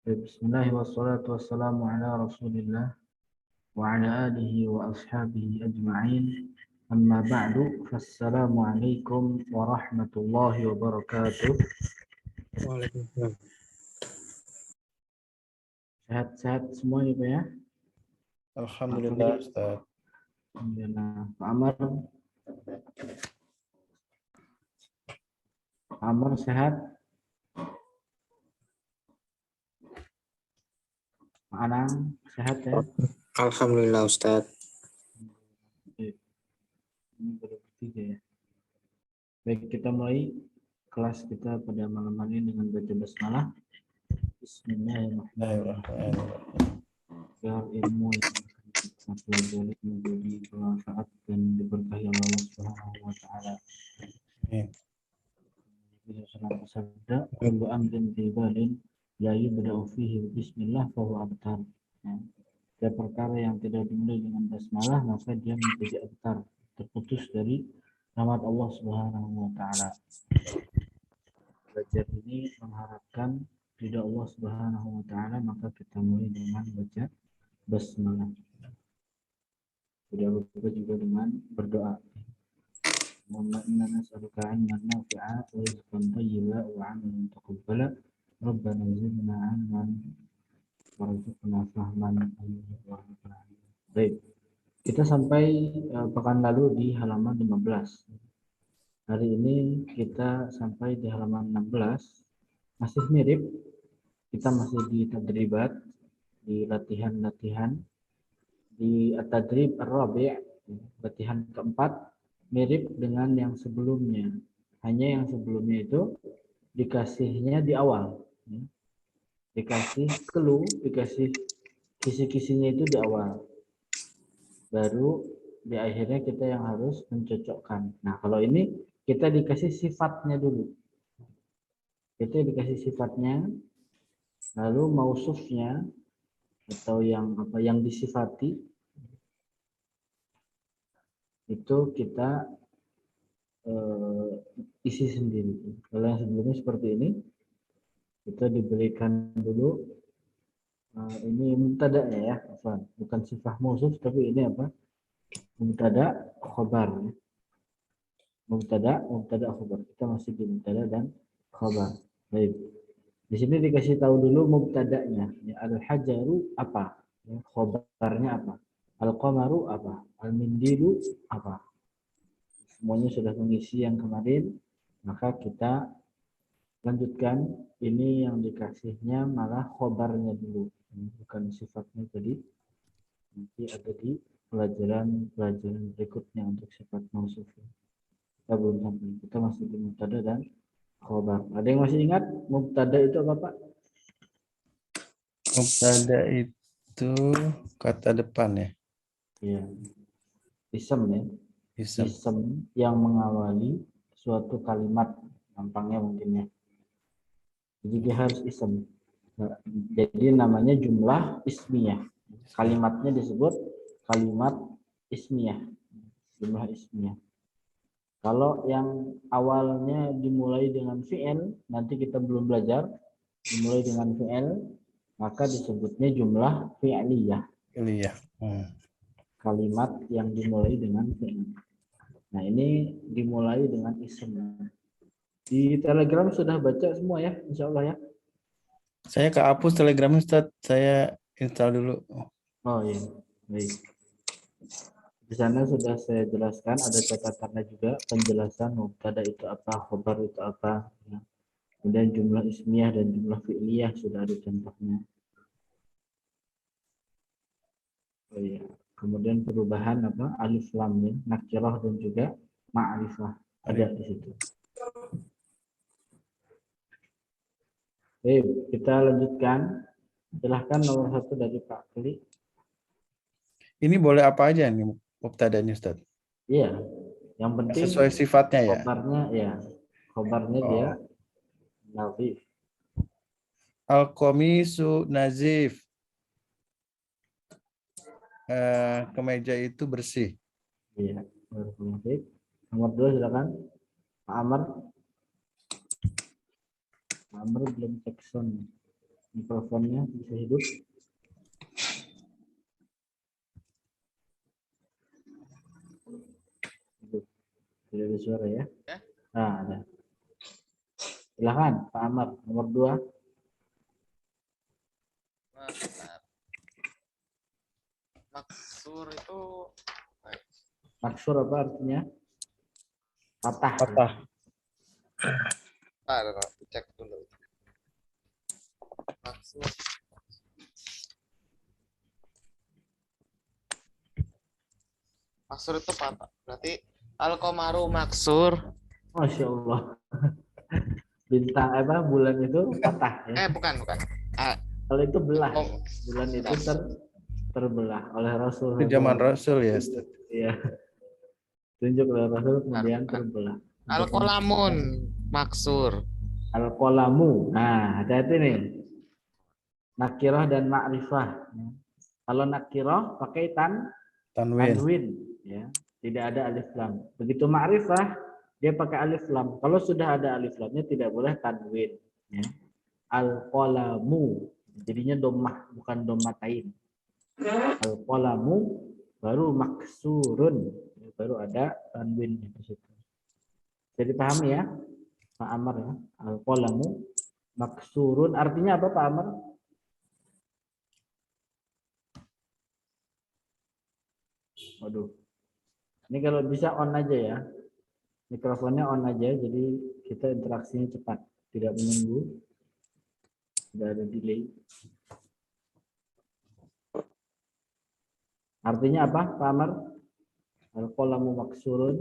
Bismillah wassalatu wassalamu ala rasulillah wa ala alihi wa ashabihi ajma'in. Amma ba'du, fassalamu alaikum warahmatullahi wabarakatuh. Waalaikumsalam. Sehat-sehat semua ya Pak ya? Alhamdulillah Ustaz. Alhamdulillah. Pak Amar sehat? Pak Anang sehat ya? Alhamdulillah Ustaz. Ini baru ketiga ya. Baik, kita mulai kelas kita pada malam hari ini dengan baca basmalah. Bismillahirrahmanirrahim. Agar ilmu yang kita pelajari menjadi bermanfaat dan diberkahi Allah Subhanahu wa taala. Amin. Sabda kullu amrin tibalin la yubda'u fihi bismillah fa huwa abtar. Setiap perkara yang tidak dimulai dengan basmalah maka dia menjadi abtar, terputus dari rahmat Allah Subhanahu wa taala. Belajar ini mengharapkan ridha Allah Subhanahu wa taala, maka kita mulai dengan baca basmalah. Tidak lupa juga dengan berdoa. Allahumma inna nas'aluka 'ilman nafi'a wa rizqan thayyiban wa 'amalan mutaqabbala. Rabbana zidna 'ilman warzuqna fahman. Baik. Kita sampai pekan lalu di halaman 15. Hari ini kita sampai di halaman 16. Masih mirip. Kita masih di tadribat, di latihan-latihan. Di at-tadrib ar-rabi', latihan keempat, mirip dengan yang sebelumnya. Hanya yang sebelumnya itu dikasihnya di awal. Dikasih clue, dikasih kisi-kisinya itu di awal. Baru di akhirnya kita yang harus mencocokkan. Nah, kalau ini kita dikasih sifatnya dulu. Kita dikasih sifatnya, lalu mausufnya atau yang disifati itu kita isi sendiri. Kalau yang sebelumnya seperti ini, kita diberikan dulu ini mubtada'nya ya, bukan sifat mausuf, tapi ini apa? Mubtada khobar. Mubtada khobar. Kita masih di mubtada dan khobar. Baik. Di sini dikasih tahu dulu mubtada'nya. Ya, al-hajaru apa? Ya, khobarnya apa? Al-qamaru apa? Al-mindilu apa? Semuanya sudah mengisi yang kemarin, maka kita lanjutkan. Ini yang dikasihnya malah khobarnya dulu, bukan sifatnya tadi. Nanti ada di pelajaran berikutnya untuk sifat mausuf. Kita belum sampai, kita masih di mubtada dan khobar. Ada yang masih ingat mubtada itu apa Pak? Mubtada itu kata depan ya. Iya, isem ya. Ism. Isem yang mengawali suatu kalimat, gampangnya mungkin ya. Jadi dia harus isem. Jadi namanya jumlah ismiyah. Kalimatnya disebut kalimat ismiyah. Jumlah ismiyah. Kalau yang awalnya dimulai dengan fi'il, nanti kita belum belajar, dimulai dengan fi'il, maka disebutnya jumlah fi'liyah. Iya. Kalimat yang dimulai dengan fi'il. Nah, ini dimulai dengan ism. Di Telegram sudah baca semua ya, insya Allah ya. Saya kehapus Telegramnya Ustaz. Saya install dulu. Oh iya, baik. Di sana sudah saya jelaskan, ada catatannya juga penjelasan mubtada itu apa, khobar itu apa. Ya. Kemudian jumlah ismiyah dan jumlah fi'liyah sudah ada contohnya. Oh iya. Kemudian perubahan apa? Alif lam ya, nakirah dan juga ma'rifah ada di situ. Baik, kita lanjutkan. Silahkan nomor 1 dari Pak Kli. Ini boleh apa aja nih mubtadanya Ustaz? Iya, yang penting Sesuai sifatnya ya. khobarnya ya. Khobarnya dia nazif. Al-qamisu nazif. Kemeja itu bersih. Iya, baik. Nomor 2 silakan. Pak Amr. Pak Amr belum cek sound. Mikrofonnya bisa hidup. Hidup. Tidak ada suara ya? Ya. Nah, ada. Silakan Pak Amar, nomor 2. Bentar. Maksur itu Maksur apa artinya? Patah. Patah. cek dulu. Maksur. Maksur itu patah. Berarti Al-Qamaru maksur. Masya Allah. Bintang apa bulan itu patah ya. Bukan. Ah, Kalau itu belah. oh, Bulan itu terbelah oleh Rasul. Itu zaman Rasul ya, Ustaz. Iya. Tunjuk oleh Rasul kemudian Bukan. terbelah. Al-Qalamun maksur. Al-qalamu. Nah, hati-hati nih. Nakirah dan ma'rifah. Kalau nakirah pakai Tanwin. tanwin, ya. Tidak ada alif lam. Begitu ma'rifah dia pakai alif lam. Kalau sudah ada alif lamnya tidak boleh tanwin. Ya. Al-qalamu. Jadinya domah bukan domatain. Al-qalamu baru maksurun. Baru ada tanwin di situ. Jadi paham ya, Pak Amar ya. Al-qalamu maksurun artinya apa Pak Amar? Waduh. Ini kalau bisa on aja ya. Mikrofonnya on aja jadi kita interaksinya cepat, tidak menunggu. Tidak ada delay. Artinya apa, Pak Amar? Al-qalamu maksurun.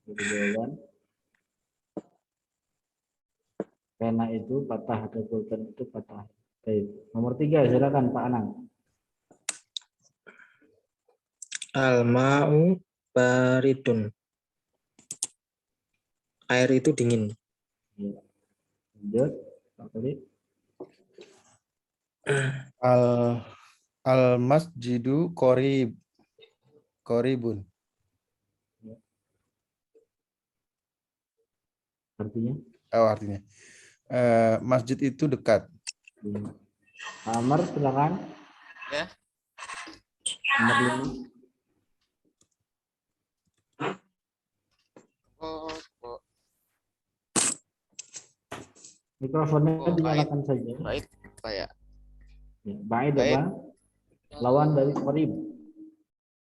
Jadi jawaban. Pena itu patah atau pulpen itu patah. Baik. Nomor 3 silakan Pak Anang. Al-ma'u baridun. Air itu dingin. Ya. Lanjut, Pak Khalid. Al al masjidu koribun. Artinya? Oh, artinya. Masjid itu dekat. Ya. Pak Amar silakan. Ya. Nomor 5. Oh, Mikrofonnya Oh, dinyalakan saja. baik, apa ya? Ya, baik Baik. apa? Lawan dari qarib.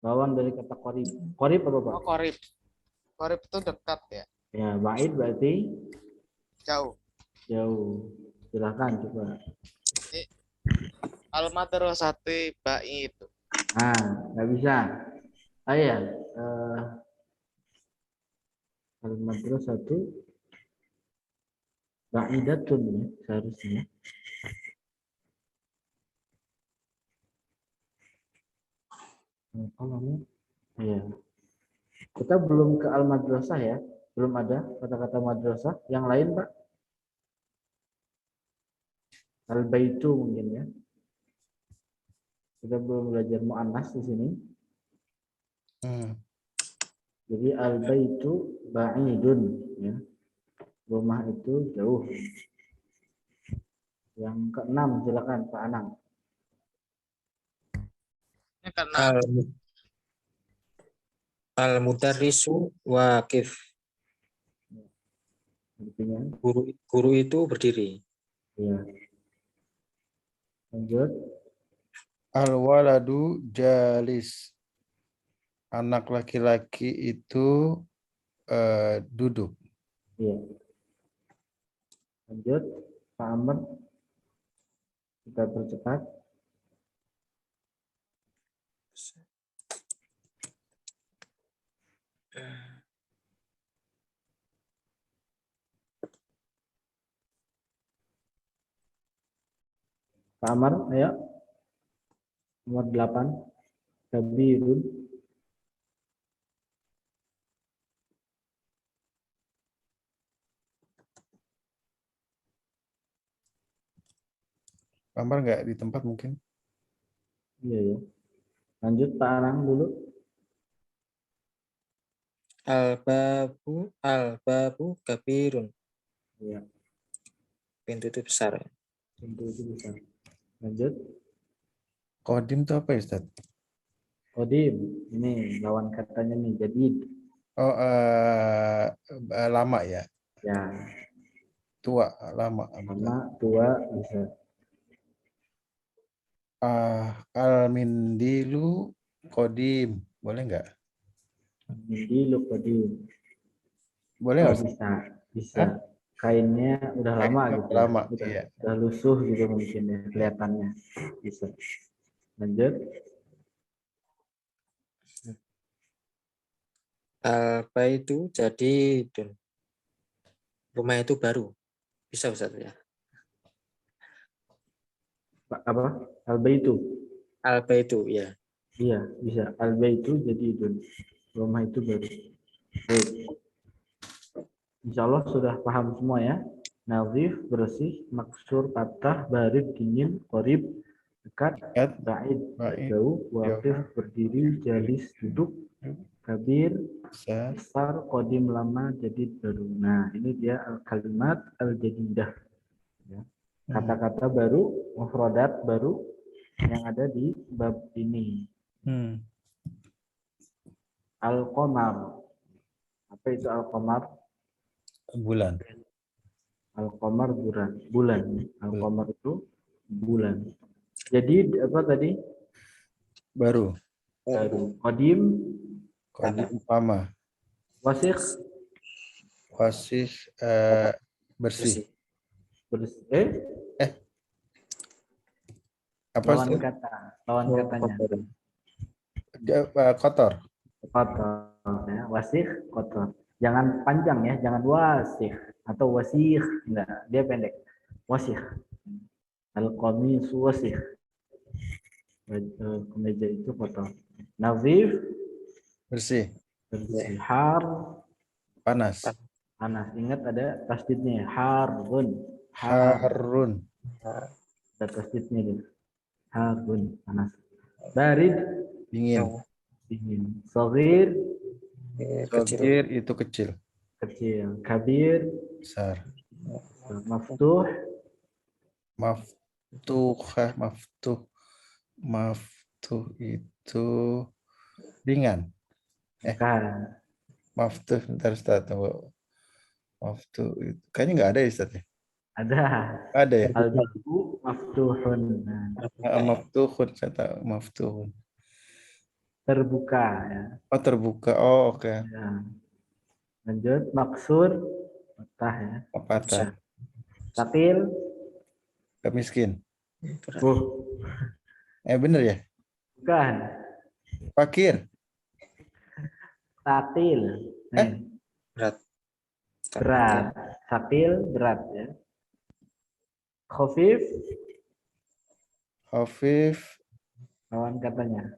Lawan dari kata qarib. Qarib apa Pak? Oh, korib. Korib itu dekat ya, Ya, baik berarti jauh. jauh. Silakan coba. Al-madrasati ba'id. Nah, nggak bisa. Ya. Al-madrasatu ba'idatun ya, seharusnya. Kalau ya. Kita belum ke al-madrasah ya. Belum ada kata-kata madrasah. Yang lain, Pak? Al-baitu mungkin ya. Kita belum belajar mu'annas di sini. Jadi al-baitu ba'idun ya. Rumah itu jauh. Yang keenam silakan Pak Anang. Ini karena Al-mudarrisu waqif. Artinya Guru itu berdiri. ya. Lanjut. Al waladu jalis. Anak laki-laki itu duduk. Iya. Lanjut, Pak Amr. Kita percepat. Pak Amr, ayo. Nomor 8. Kabirun. Kamar nggak di tempat mungkin? Iya ya. Lanjut Pak Anang dulu. Al-babu kabirun. Ya, Pintu itu besar. pintu itu bisa. Lanjut. Kodim itu apa ya, Ustaz? Kodim, ini lawan katanya nih, jadid. Oh, lama ya. Ya, Tua, lama. sama tua bisa. Al-mindilu kodim. Boleh nggak? Mindilu kodim. Boleh Oh, nggak, Ustaz? bisa, bisa. Hah? Kainnya udah lama Kainnya gitu. lama, Udah, iya. udah lusuh gitu mungkin ya kelihatannya. Bisa. Lanjut. Al-baitu jadidun. Rumah itu baru. Bisa Ustaz ya. Apa? Albaitu. Al-baitu ya. Iya, bisa. Albaitu jadidun. Rumah itu baru. Baik. Insya Allah sudah paham semua ya. Nazif, bersih, maksur, patah, barid, dingin, qorib, dekat, Dekat, ba'id, baik, jauh, waqif, berdiri, jalis, duduk, kabir, besar. besar, kodim, lama, jadid, baru. Nah, ini dia kalimat al-jadidah. Ya. Kata-kata baru, mufradat baru yang ada di bab ini. Al-qamar. Apa itu al-qamar? Bulan. Al-qamar bulan. Bulan. Al-qamar itu bulan. Jadi apa tadi? Baru. Baru. Qadim, Kodim lama. wasikh, Wasih, bersih. Bersih. Apa, lawan Ustaz? kata. Lawan Oh, katanya. kotor. Kotor. Kotor. Ya. Wasikh, kotor. Jangan panjang ya. Jangan wasikh. Atau wasikh. Enggak. Dia pendek. Wasikh. Al-qamis wasikh. Kemeja itu kotor. Nazif, Bersih. bersih. Har, Panas. panas. Ingat ada tasdidnya. Harun. Har. Harun. Ada tasdidnya gitu. Harun. Panas. Barid, Dingin. dingin. Sogir, Kecil. Sogir itu kecil. kecil. Kabir, Besar. maftuh, Maftuh. Maftuh itu ringan. bukan. Maftuh, bentar Ustaz, tunggu. Maftuh itu kayaknya nggak ada ya, Ustaz ya? Ada. Ada ya? Al-babu maftuhun. Nah, Maftuhun, saya tahu maftuhun. terbuka. Ya. Oh, terbuka. Oh, oke. Ya. Lanjut. Maksur, patah ya. Patah. Takil, Miskin. buh. Bener ya? Bukan. Fakir. Takil. Nih. Berat. Berat. Takil, berat ya. Khafif, Khafif, lawan katanya.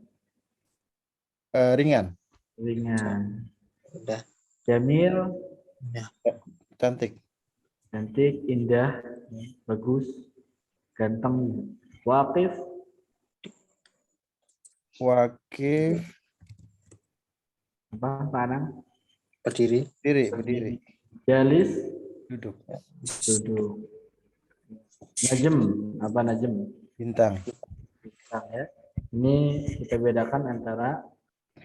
ringan. Ringan. Udah. Jamil, Cantik. cantik, indah, bagus, ganteng. Waqif, Wakif, apa Parang? Berdiri. berdiri. Jalis, Duduk. duduk. Najem, apa najem? Bintang. Nah, ya. Ini kita bedakan antara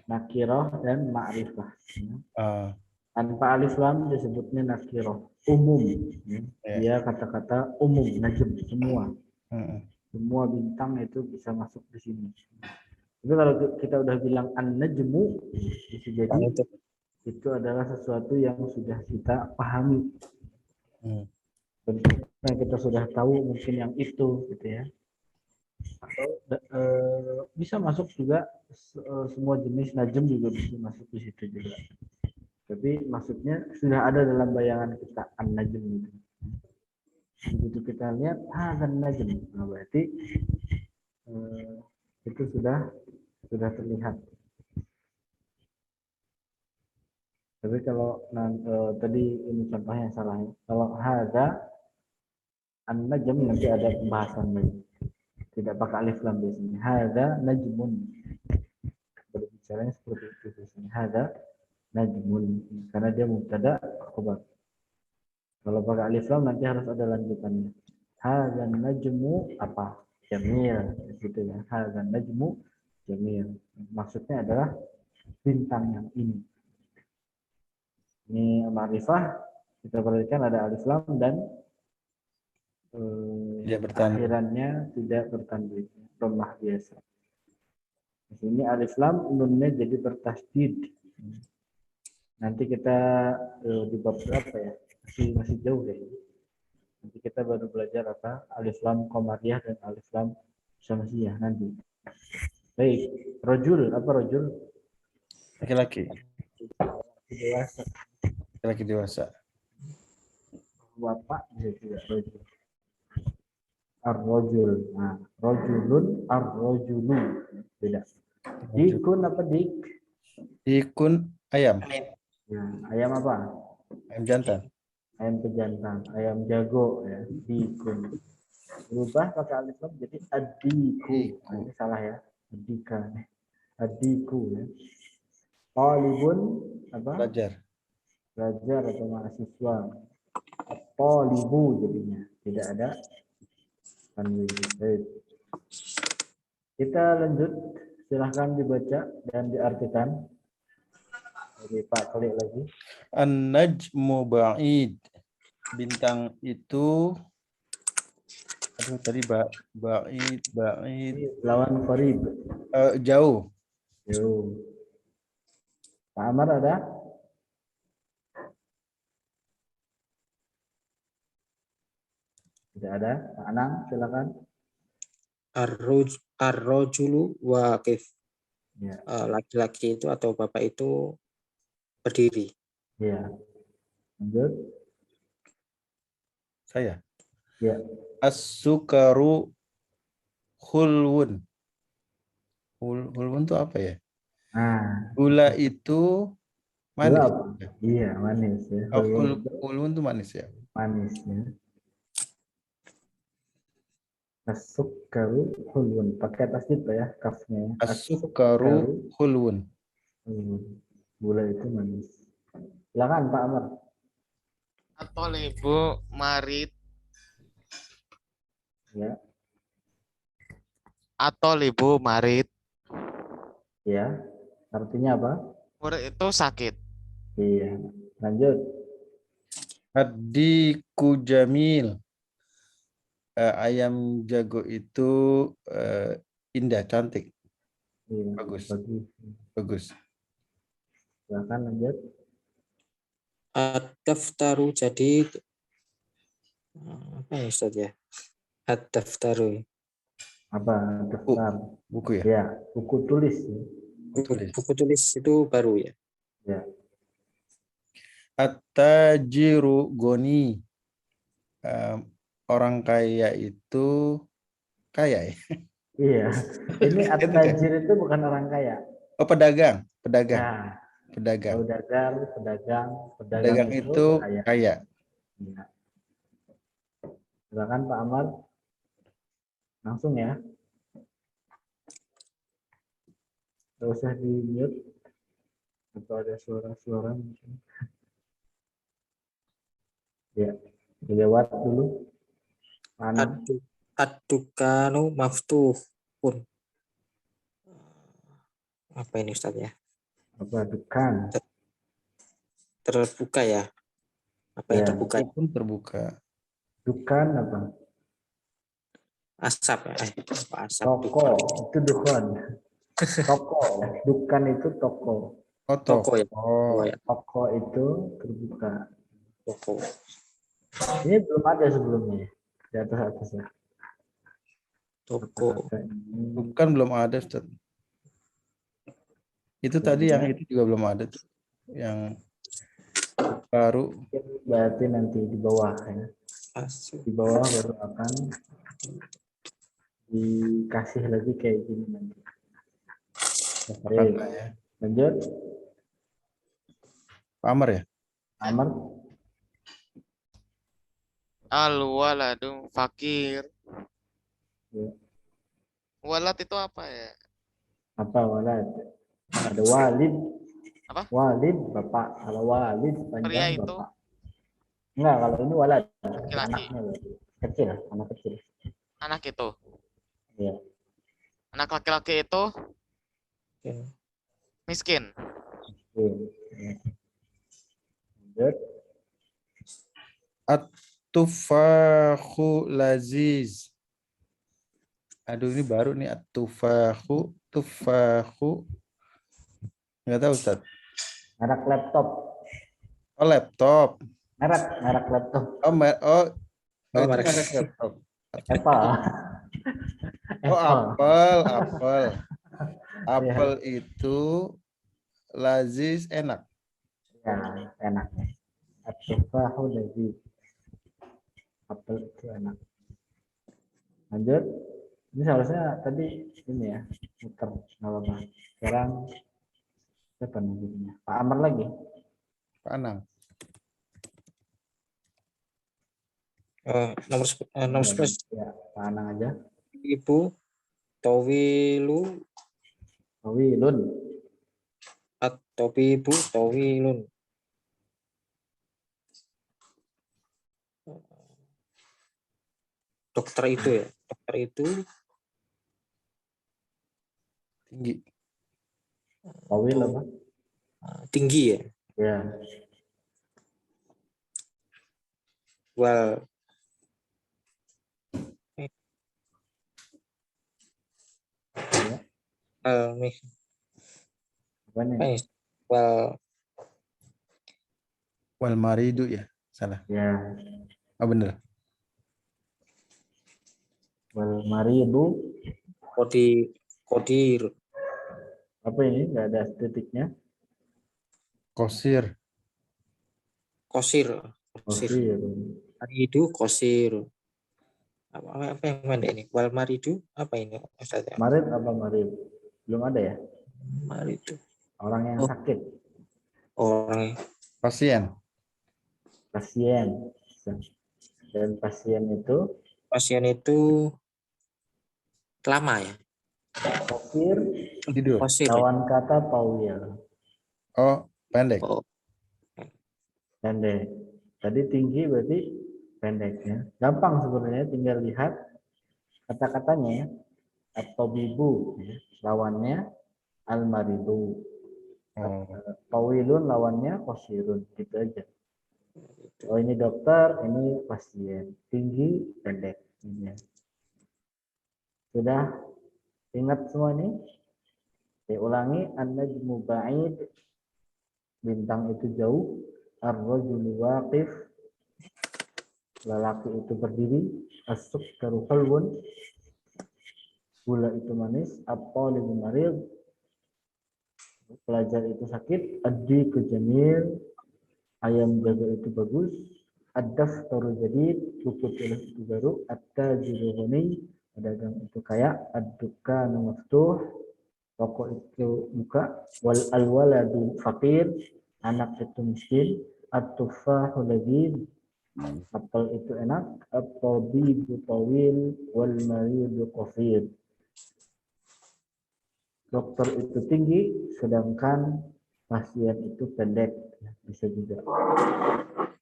nakiroh dan ma'rifah. Ya. Ah, Tanpa alif lam disebutnya nakiroh, umum. Ya. Ya. Dia kata-kata umum, najem, semua. mm. Semua bintang itu bisa masuk di sini. Tapi kalau kita udah bilang an-najmu, bisa jadi itu adalah sesuatu yang sudah kita pahami. Bentuknya kita sudah tahu mungkin yang itu gitu ya. Atau bisa masuk juga semua jenis najm juga bisa masuk di situ juga. Tapi maksudnya sudah ada dalam bayangan kita an-najm itu. Begitu kita lihat an-najm, nah berarti itu sudah terlihat. Tapi kalau tadi ini contohnya salah ya. Kalau hadza an-najm nanti ada pembahasan lagi. Tidak pakai alif lam biasanya. Hadza najmun. Berbicaranya seperti itu biasanya. Hadza najmun, karena dia mubtada khabar. Kalau pakai alif lam nanti harus ada lanjutannya. Hadzal najmu apa? Jamil, gitu ya. Hadzal najmu jamil. Maksudnya adalah bintang yang ini. Ini ma'rifah, kita perhatikan ada alif lam dan Tidak bertanda. akhirannya tidak bertanwin, dhammah biasa. Di sini alif lam nunnya jadi bertasdid. Nanti kita di bab berapa ya? Masih jauh deh. Nanti kita baru belajar apa alif lam qamariyah dan alif lam syamsiyah nanti. Baik, rojul apa rojul? Laki-laki. Dewasa. Laki-laki dewasa. Bapak bisa juga rojul. Ar-rojul. Nah, rojulun, ar-rojulu. Beda. Dikun apa dik? Ikun ayam. Nah, ayam apa? Ayam jantan. Ayam pejantan, ayam jago ya, dikun. Berubah pakai alif lam jadi adiku. Nah, ini salah ya. Adika. Adiku ya. Talibun apa? Belajar. Belajar atau mahasiswa. Talibu jadinya. Tidak ada tanwin. Baik. Kita lanjut. Silahkan dibaca dan diartikan. Jadi Pak klik lagi. An-najmu ba'id. Bintang itu apa tadi ba'id Lawan qarib. jauh. Yo. Pak Amar ada? Tidak ada. Pak Anang silakan. Ar-rajulu waqif. Ya. Laki-laki itu atau bapak itu berdiri. Ya. Lanjut. Saya. Ya. As-sukaru hulwun. Hulwun itu apa ya? Nah, Gula itu manis. gula apa? Iya, manis ya. Oh, Hulwun itu hulwun itu manis ya. manis ya. As-sukkaru hulwun. Pakai tasdid ya kafnya ya. As-sukaru hulwun. Hulwun. Gula itu manis. Silakan Pak Amar. Atau libu marit. Ya. Atau libu marit. Ya. Artinya apa? Murid itu sakit. Iya. Lanjut. Hadiku jamil. Ayam jago itu indah, cantik. Iya. Bagus. Bagus. Silakan lanjut. Ad-daftaru jadi apa ya Ustaz ya? Ad-daftaru. Apa? Daftar. Buku ya? Ya. Buku tulis. Ya. Buku tulis itu baru ya. Ya. At-tajiru goni. Orang kaya itu kaya ya? Iya. Ini at-tajir itu bukan orang kaya. Oh, pedagang. Nah, Pedagang. pedagang itu kaya. Ya. Silakan Pak Amar. Langsung ya. Tidak usah di mute. Atau ada suara-suara mungkin. Ya. Dilewat dulu. Mana? Ad-dukanu maftuhun. Apa ini Ustaz ya? Apa? Dukan. Terbuka ya. Apa yang Ya. terbuka? Itu pun terbuka. Dukan apa? Asap ya. Apa asap? Toko. Itu dukan. Toko. Dukan itu toko. Oh, Toko ya. Oh, Ya. Toko itu terbuka. Toko. Ini belum ada sebelumnya. Di atas ya. Toko. bukan belum ada, Ustaz. Itu tadi yang itu juga belum ada tuh. Yang baru. Berarti nanti di bawah ya. Di bawah baru akan dikasih lagi kayak gini nanti. Oke. Ya. Lanjut. Pak Amar ya? Amar. Al-waladu fakir. Ya. Walad itu apa ya? Apa walad? Ada walid. Walid bapak. Kalau walid Pria panjang itu bapak. Enggak, kalau ini walad. laki-laki. Anaknya berarti. Kecil, anak kecil. Anak itu. Iya. Anak laki-laki itu Ya. miskin. Iya. Iya. Lanjut. At-tufahu laziz. Aduh, ini baru nih at-tufahu, tufahu. Enggak tahu, Ustaz. Merek laptop. Oh, laptop. Merek laptop. Oh, Oh, itu merek. merek laptop. Apple. Oh, apel, apel. Iya. Apel itu lazis, enak. Ya, enaknya. At-tufahu laziz. Apel itu enak. Lanjut. Ini seharusnya tadi ini ya, muter, nggak apa-apa. Sekarang siapa namanya? Pak Amr lagi. Pak Anang. Nomor 11. Ya, Pak Anang aja. Ibu tawilu Tawilun. at-tabibu tawilun. Dokter itu ya. Dokter itu Tinggi. Tawil apa? tinggi ya. Ya. Wal Ya. Apa nih? wal Wal maridu ya. Salah. Ya. Oh, bener. Wal maridu. kodir Apa ini? Nggak ada titiknya. Kosir. kosir. Kosir. Maridu kosir. Apa yang pendek ini? Wal maridu apa ini? Ustaz ya? Marid apa marid? Belum ada ya? Maridu. Orang yang Oh. sakit. Orang Pasien. Pasien. Dan pasien itu pasien itu lama ya. kosir. Tidur. Kosir. Lawan kata tawil. Oh, pendek. Oh, Pendek. Tadi tinggi berarti pendeknya. Gampang sebenarnya, tinggal lihat kata-katanya ya. At-tabibu ya. Lawannya al-maridu. Oh. Tawilun lawannya qasirun. Gitu aja. Oh, ini dokter, ini pasien. Tinggi, pendek. Ini. Sudah ingat semua ini? Saya ulangi, an-najmu ba'id. Bintang itu jauh. Ar-rajulu waqif. Lelaki itu berdiri. As-sukkaru halwun. Gula itu manis. At-talibu marid. Pelajar itu sakit. Ad-diku jamil. Ayam jaga itu bagus. Ad-daftaru jadid. Buku tulis itu baru. At-tajiru ghani. Pedagang itu kaya. Ad-dukkanu maftuh. Toko itu buka. Wal alwaladu fakir. Anak itu miskin. At-tufahu ladzid. Apel itu enak. At-tabibu tawil. Wal maridu qasir. Dokter itu tinggi, sedangkan pasien itu pendek. Bisa juga.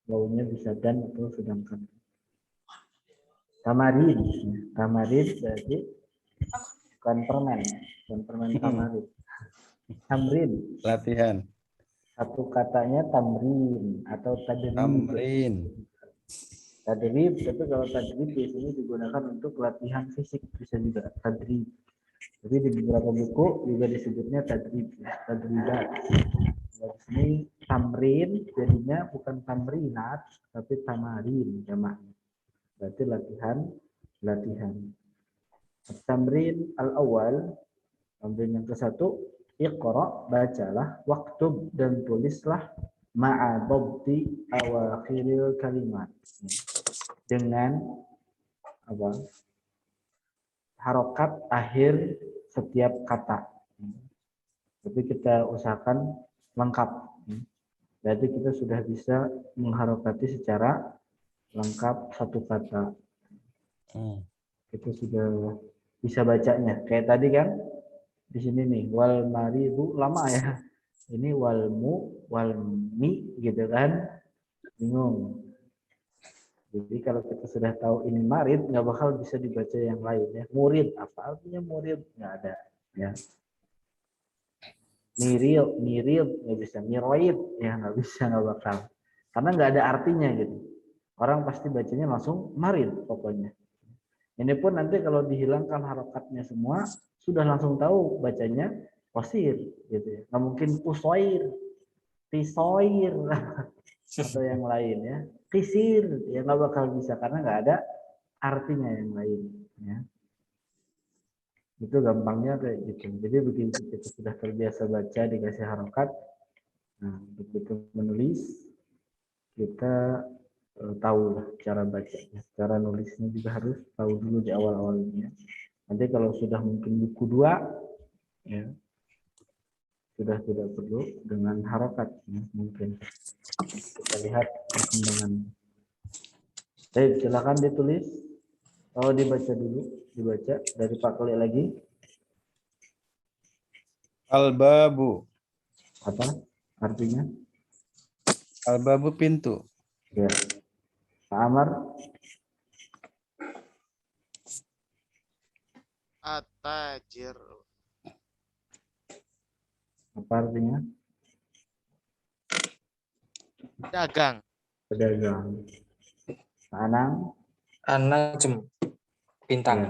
Baunya bisa dan atau sedangkan. Tamarin. Tamarin berarti bukan permen. Bukan permen tamarin. Tamrin. Latihan. Satu katanya tamrin atau tadrib. Tamrin. Tadrib, tapi kalau tadrib biasanya digunakan untuk latihan fisik. Bisa juga tadrib. Tapi di beberapa buku juga disebutnya tadrib. Tadribat. Di sini tamrin jadinya bukan tamrinat tapi tamarin jamaknya. Berarti latihan. Tamrin al-awwal, tamrin yang ke-1, iqra, bacalah, waktub dan tulislah ma'a dhabti awakhiril kalimat. Dengan apa? Harokat akhir setiap kata. Tapi kita usahakan lengkap. Berarti kita sudah bisa mengharokati secara lengkap satu kata. Kita sudah bisa bacanya. Kayak tadi kan di sini nih, wal maridu lama ya. Ini walmu, walmi gitu kan. Bingung. Jadi kalau kita sudah tahu ini marid, nggak bakal bisa dibaca yang lain ya. Murid, apa artinya murid? Nggak ada. Ya. Miril, nggak bisa. Miroid, ya nggak bisa, nggak bakal. Karena nggak ada artinya gitu. Orang pasti bacanya langsung marid pokoknya. Ini pun nanti kalau dihilangkan harokatnya semua, sudah langsung tahu bacanya qasir gitu ya. Nggak mungkin pusoir, tisoir atau yang lain ya. Kisir ya nggak bakal bisa karena nggak ada artinya yang lain ya. Itu gampangnya kayak gitu. Jadi begitu kita sudah terbiasa baca dikasih harokat, nah begitu menulis kita tahu lah cara bacanya. Cara nulisnya juga harus tahu dulu di awal-awalnya. Nanti kalau sudah mungkin buku 2 ya sudah tidak perlu dengan harokat ya, mungkin kita lihat perkembangan. Baik, silakan ditulis. Oh, dibaca dulu, dibaca dari Pak Kali lagi. Al-babu. Apa artinya? Al-babu pintu. Ya, Pak Amar. Atajir. Apa artinya? Dagang. Pedagang. Pak Anang. An-najm, bintang. Ya,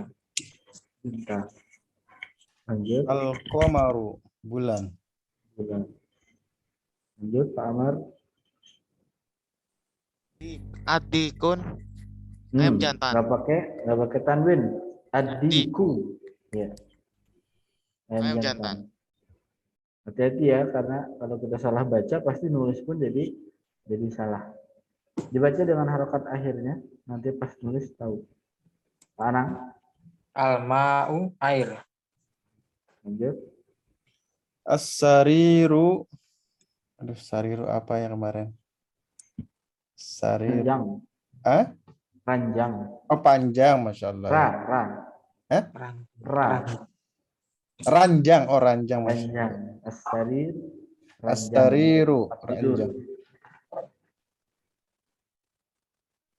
bintang. Lanjut. Al-qamaru. Bulan. Bulan. Lanjut Pak Amar. Adikun. Ayam jantan. Nggak pakai tanwin. Adiku. Ya. Ayam Ayam jantan. jantan. Hati-hati ya karena kalau kita salah baca pasti nulis pun jadi salah. Dibaca dengan harokat akhirnya, nanti pas nulis tahu. Pak Anang, Al-ma'u, air. lanjut. As-sariru. Aduh, sariru apa yang kemarin? Sariru. Panjang, Ah? panjang. Oh, panjang, Masya Allah. Ra, Ya. ra, Ran, ra, Ranjang, oh ranjang, Masya Allah. panjang. As-sarir, ranjang. As-sariru. Tempat tidur. Ranjang.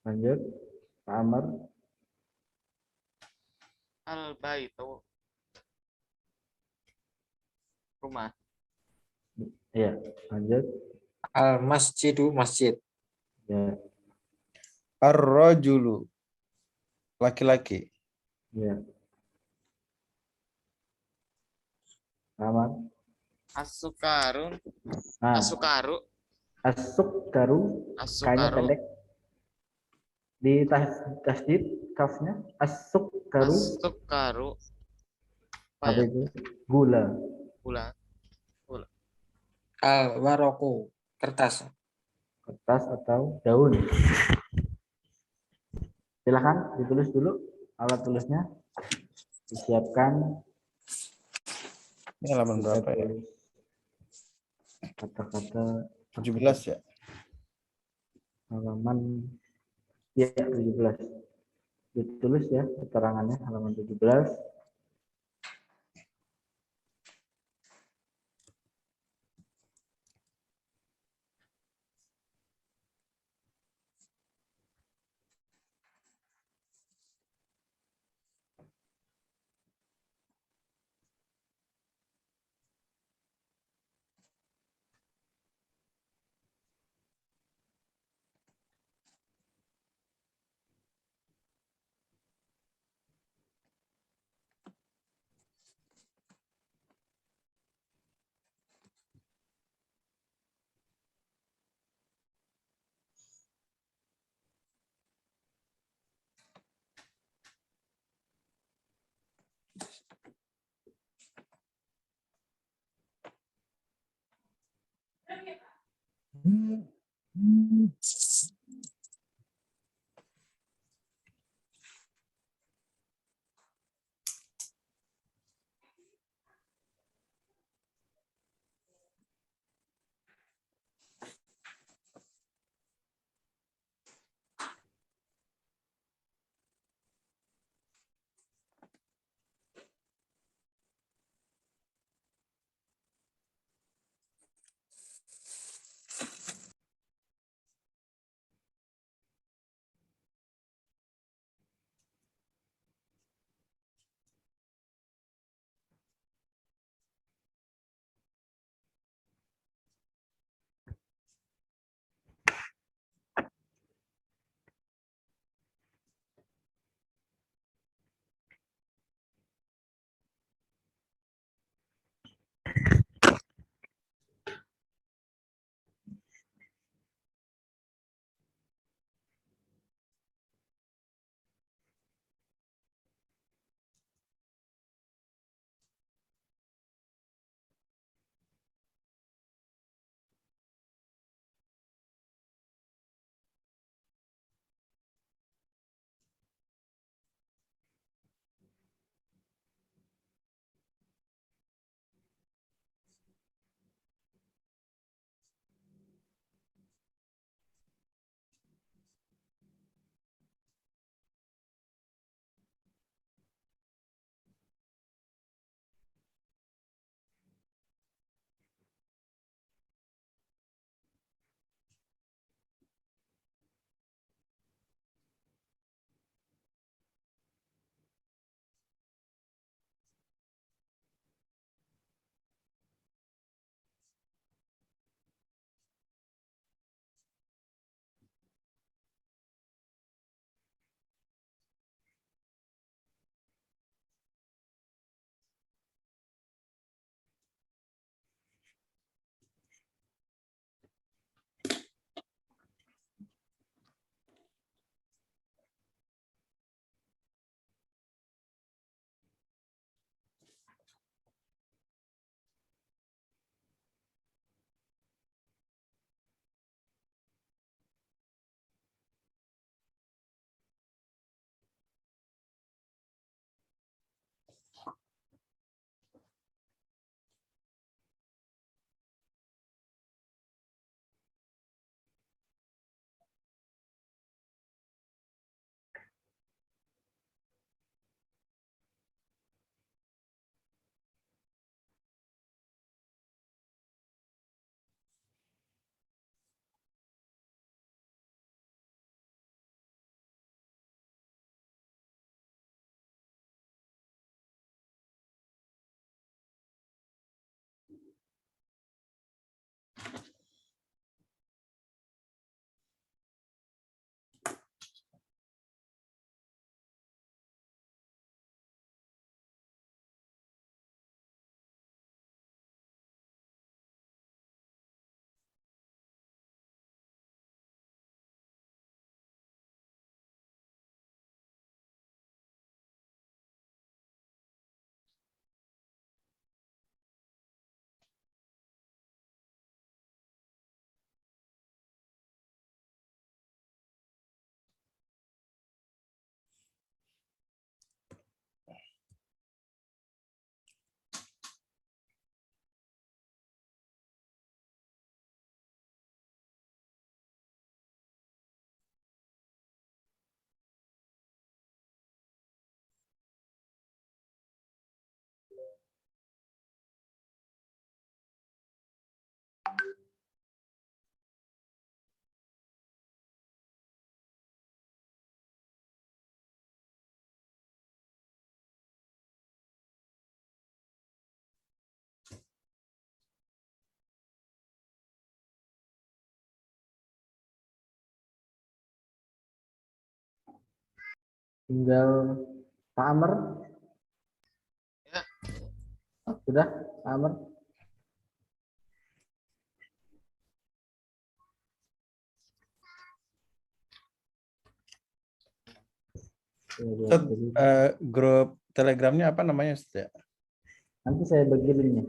Lanjut, Pak Amar. Al-baitu. Rumah. Iya, lanjut. Al-masjidu, masjid. Ya, Ar-rajulu. Laki-laki. ya. Pak Amar. As-sukaru. Nah, As-sukaru. as-sukkaru, kayaknya As-sukaru. pendek. Di tasdid kafnya as-sukkaru. As-sukaru. Apa Apa ya? itu? Gula. Gula. Al-waroku, kertas. Kertas atau daun. Silahkan ditulis dulu alat tulisnya. Disiapkan. Ini halaman Kita berapa ya? tulis kata-kata 17 ya? halaman ya 17. Ditulis ya keterangannya halaman 17. Tinggal Pak Amr. Ya. Sudah, Pak Amr. Ustaz, grup Telegramnya apa namanya, Ustaz? Ya? Nanti saya bagi linknya.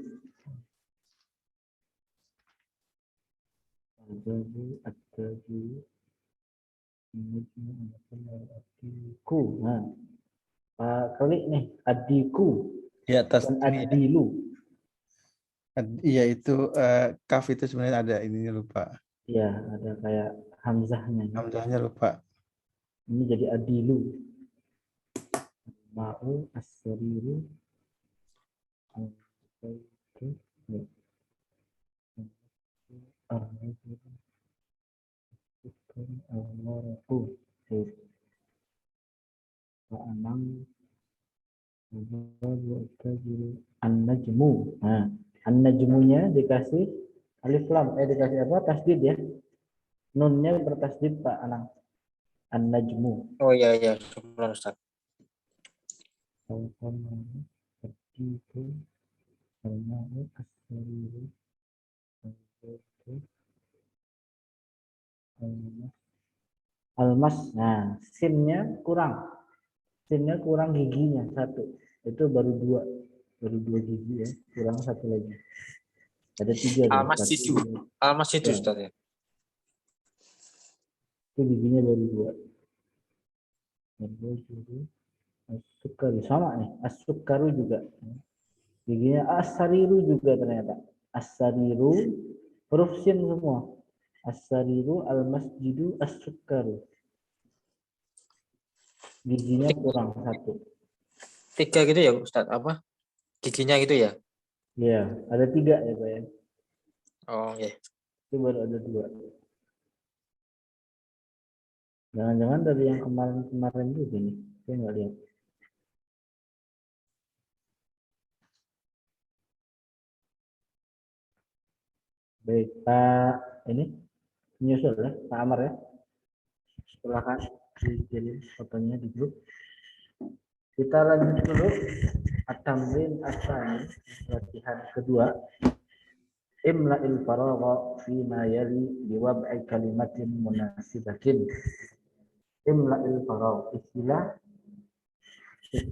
Ku. Nah, klik nih, adiku Di atas dan ini ya. adilu. Iya itu kaf itu sebenarnya ada ininya lupa. Ya, ada kayak hamzahnya. Hamzahnya lupa. Ini jadi adilu. Ma'u as-sariru. An-najmu. Nah, an-najmunya dikasih alif lam, dikasih apa? Tasdid ya. Nunnya bertasdid Pak Anang. An-najmu. Oh iya iya, syukur Ustaz. Almas. Nah, sinnya kurang. Sinnya kurang giginya satu. Itu baru dua gigi ya. Kurang satu lagi. Ada tiga deh. Al-Masjidu. Al-Masjidu Ya. Ustaz ya. Itu giginya baru dua. As-sukaru sama nih. As-sukaru juga. Giginya as-sariru juga ternyata. As-sariru huruf sin semua. As-sariru, al-masjidu, as-sukaru. Giginya kurang satu. 3 gitu ya Ustaz, apa? Giginya gitu ya? Ya, ada tiga ya Pak ya. Oh iya. Itu baru ada dua. Jangan-jangan dari yang kemarin-kemarin juga nih. Saya nggak lihat. Baik, Pak ini menyusul ya, Pak Amar ya. Silakan dikirim fotonya di grup. Kita lanjut dulu at-tamrin as-tsani, latihan kedua. Imla'il faragha fi ma yali biwad'i kalimatin munasibatin. Imla'il faragha, istilah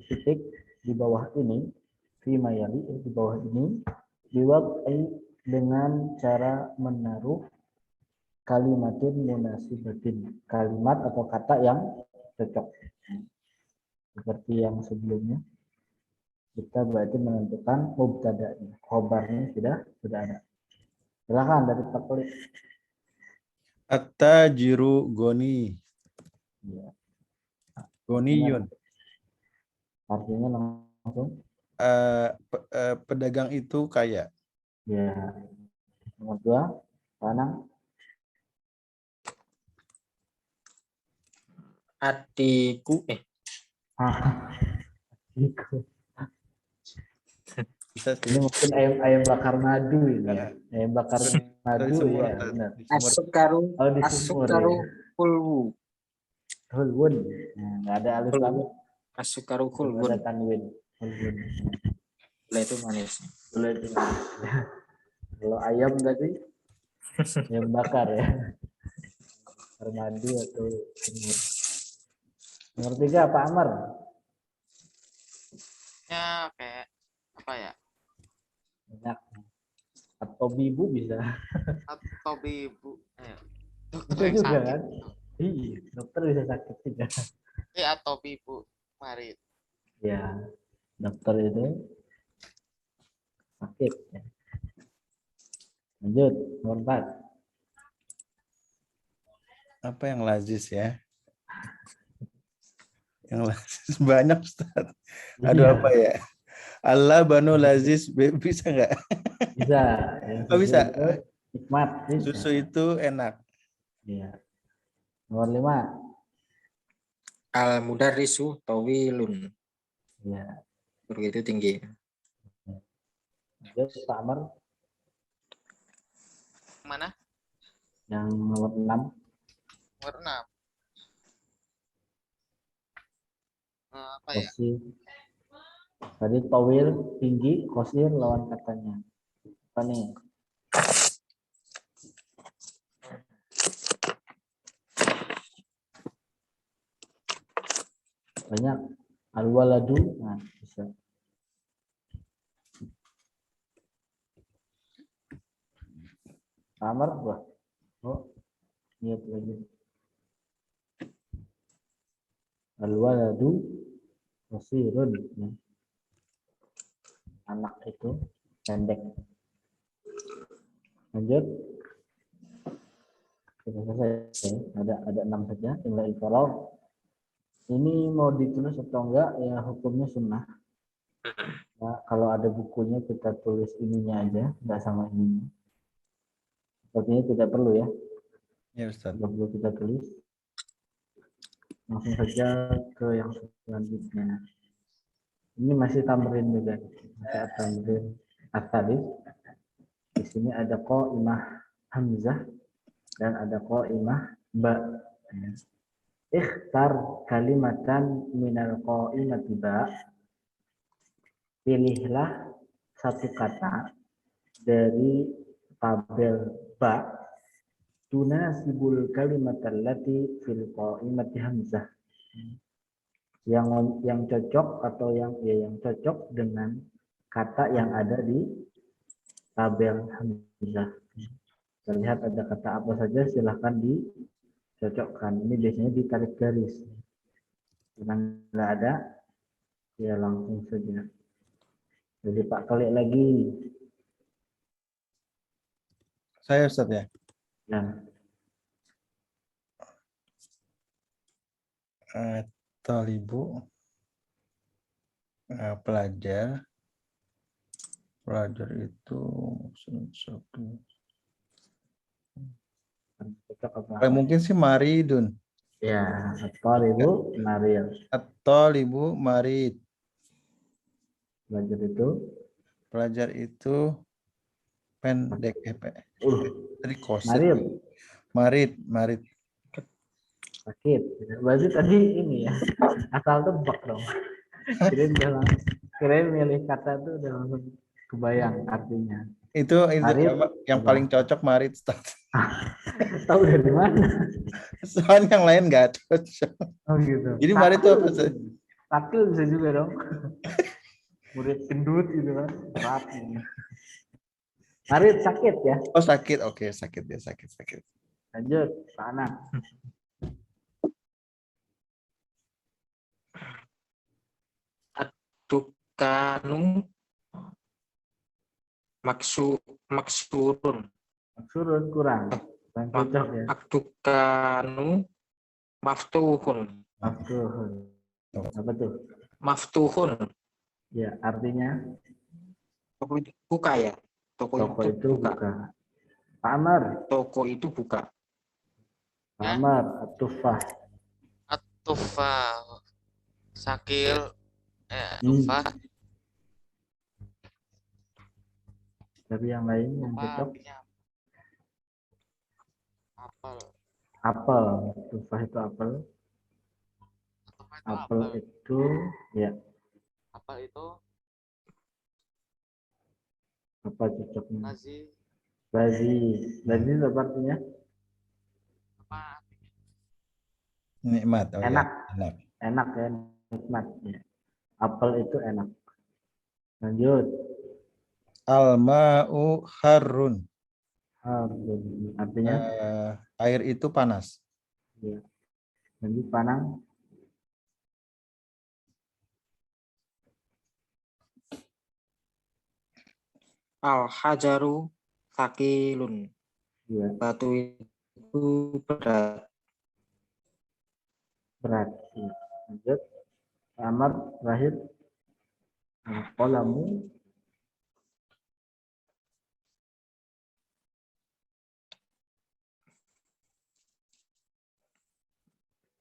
titik di bawah ini, fi ma yali di bawah ini, biwad'i dengan cara menaruh kalimatin munasibatin, kalimat atau kata yang cocok. Seperti yang sebelumnya, kita berarti menentukan mubtada'nya, khobarnya sudah ada. Silakan dari Pak Khalid. At-tajiru goni. Ya. Goniyun. Artinya langsung. Pedagang itu kaya. Ya. Nomor dua, Panang. Adikku Bisa Ini sih. mungkin ayam bakar madu ini ya. Ayam bakar madu Sumur, ya, benar. As-sukaru Oh, di sumur ya. As-sukaru kulwu. Hulwun. Nah, nggak ada alif lam, As-sukaru ada kulwun. tanwin. Hulwun. Gula itu manis. Gula itu. Kalau ayam tadi ayam bakar ya. Bakar madu atau sumur. Nomor tiga, Pak Amar. Ya kayak apa ya? Banyak. Atau bibu bisa. Atau ibu. Dokter Bisa yang juga sakit. kan? Iya, dokter bisa sakit juga. Atau ibu. Mari. Ya, dokter itu sakit. Ya. Lanjut, nomor 4. Apa yang lazis ya? Yang lazis banyak Ustaz. Aduh Iya, apa ya? Allah banu lazis bisa nggak? bisa. Yang Oh, bisa. itu nikmat. Bisa. Susu itu enak. Iya. Nomor 5. Al-mudarrisu tawilun. Iya. Guru itu tinggi. Lanjut, Pak Amar. Mana? Yang nomor 6. Nomor 6. apa ya? Qasir. Tadi tawil tinggi, qasir lawan katanya. Apa nih? Banyak al-waladu, nah bisa. Kamar gua. Oh, niat lagi. Al-waladu qasirun. Ya. Anak itu pendek. Lanjut. Sudah selesai. Ya. Ada 6 saja. Tinggal al-faragh. Ini mau ditulis atau enggak ya hukumnya sunnah. Ya, kalau ada bukunya kita tulis ininya aja, enggak sama ininya. Sepertinya tidak perlu ya. Ya Ustaz. Tidak perlu kita tulis. Langsung saja ke yang selanjutnya. Ini masih tamrin juga. Masih tamrin at-thalits. Di sini ada qaimah hamzah dan ada qaimah ba. Ikhtar kalimatan minal qaimati ba. Pilihlah satu kata dari tabel ba tunasibul kalimat allati fil qaimati hamzah. Yang cocok atau yang cocok dengan kata yang ada di tabel hamzah. Terlihat ada kata apa saja silahkan dicocokkan. Ini biasanya ditarik garis. Jika nggak ada, ya langsung saja. Jadi Pak klik lagi. Saya Ustaz ya. Ya. Talibu pelajar itu Cocok apa? mungkin sih maridun. Ya, at-talibu naril. At-talibu marid. Belajar itu Pelajar itu pendek ya, Pak. Tadi koset. naril, Marid. sakit. Berarti tadi ini ya, asal tebak dong. Kirain milih kata itu udah langsung kebayang artinya. Itu Marid, yang apa? paling cocok marid. Tahu dari mana? Soalnya yang lain nggak cocok. Oh gitu. Jadi marid itu apa sih? Sakil bisa juga dong. Murid gendut gitu kan. Berat ini. Marid sakit ya. Oh sakit, oke sakit ya sakit. Lanjut, Pak Anak. Tukanu maksurun. Maksurun kurang. Kurang cocok ya. Tukanu maftuhun. Maftuhun. Apa tuh? Maftuhun. Ya, artinya Toko itu buka ya. Toko itu buka. Pak Amar. Toko itu buka. Pak Amar, at-tufah. At-tufah. Sakil. Tufah. Tapi yang lain yang Tufah cocok. artinya apel. Apel. Tufah itu apel. Tufah itu Apel itu ya. Apel itu Apa cocoknya? lazi. Lazi apa artinya? Apa artinya? Nikmat. Oh, Enak. Ya. Enak ya, nikmat ya. Apel itu enak. Lanjut. Al-ma'u harrun. Artinya Air itu panas. ya. Lanjut panang. Al-hajaru sakilun. Ya, Batu itu berat. berat. Ya. Lanjut. Amar terakhir. Qalamu.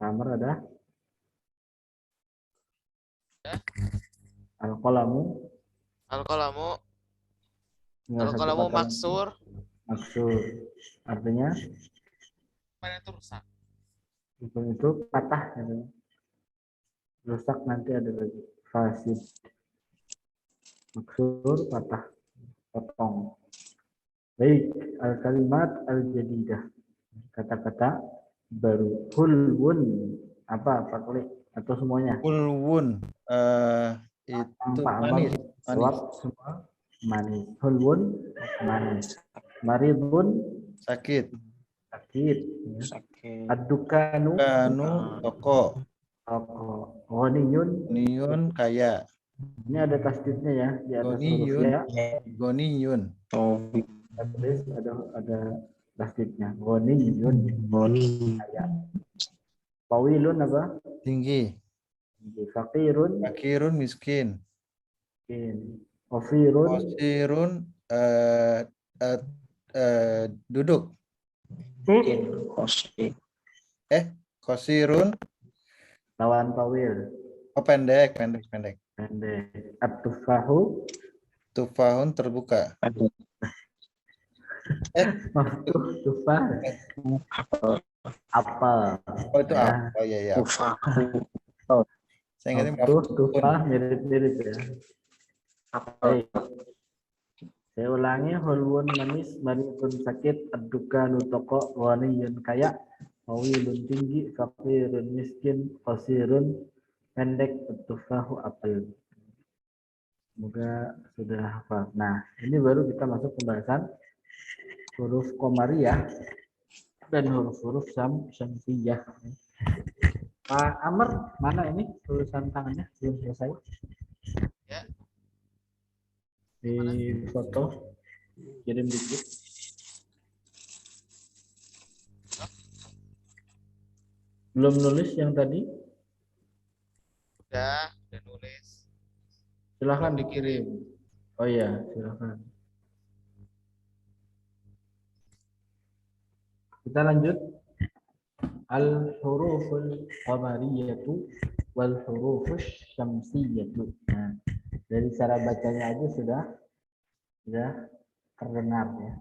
Amar ada. Al-qalamu. Al-qalamu. Tinggal satu Al-qalamu kata lagi. maksur. Maksur. Artinya Mana itu rusak. itu patah. Gitu. rusak nanti ada lagi fasid. Maksur patah, potong. Baik, al-kalimat al-jadidah. Kata-kata baru. Hulwun apa klik atau semuanya? Ulwun itu Pak Amar manis. jawab semua manis. Hulwun manis. Maridun Sakit. sakit. Ya. Sakit. Ad-dukanu Kanu toko. ghaniyun. Niun kaya. Ini ada tasdidnya ya di atas huruf Goniyun. ya. Goniyun. Oh, Tulis ada tasdidnya. Ghaniyun. boni. Kaya. Tawilun apa? Tinggi. Fakirun. Fakirun miskin. Kafirun. Qasirun duduk. Kosi. Qasirun Lawan tawil. pendek. Pendek. At-tufahu. Tufahun terbuka. Maftuh tufah. Apel. Oh itu Ya. apa? Oh iya ya. Tufahu. Saya ingatnya Maftuh maftuhun. tufah mirip-mirip ya. Baik. Saya ulangi, hulwun manis, maridun sakit, ad-dukanu toko, ghaniyun kaya, tawilun tinggi, fakirun miskin, qasirun pendek, at-tufahu apel. Semoga sudah hafal. Nah, ini baru kita masuk pembahasan huruf qamariyah dan huruf-huruf syamsiyah. Pak Amr, mana ini tulisan tangannya? Belum selesai. Ya. Di foto, kirim dikit. Belum nulis yang tadi? Udah nulis. Silahkan Belum dikirim. dikirim. Oh iya, silahkan. Kita lanjut. Al-huruful qamariyatu wal hurufus syamsiyatu. Nah, dari cara bacanya aja sudah terdengar ya.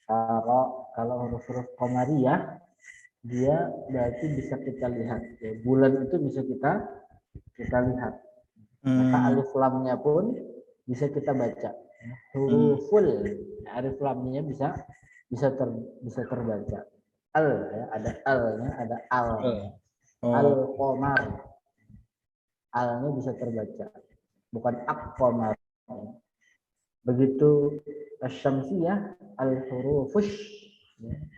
Kalau huruf-huruf qamariyah dia berarti bisa kita lihat ya. Bulan itu bisa kita lihat. Maka alif lamnya pun bisa kita baca. Huruful alif lamnya bisa terbaca. Al ya, ada al-nya, ada al. Al-qamar. Al-nya bisa terbaca. Bukan ak-qamar. Begitu asy-syamsiyah al-hurufush.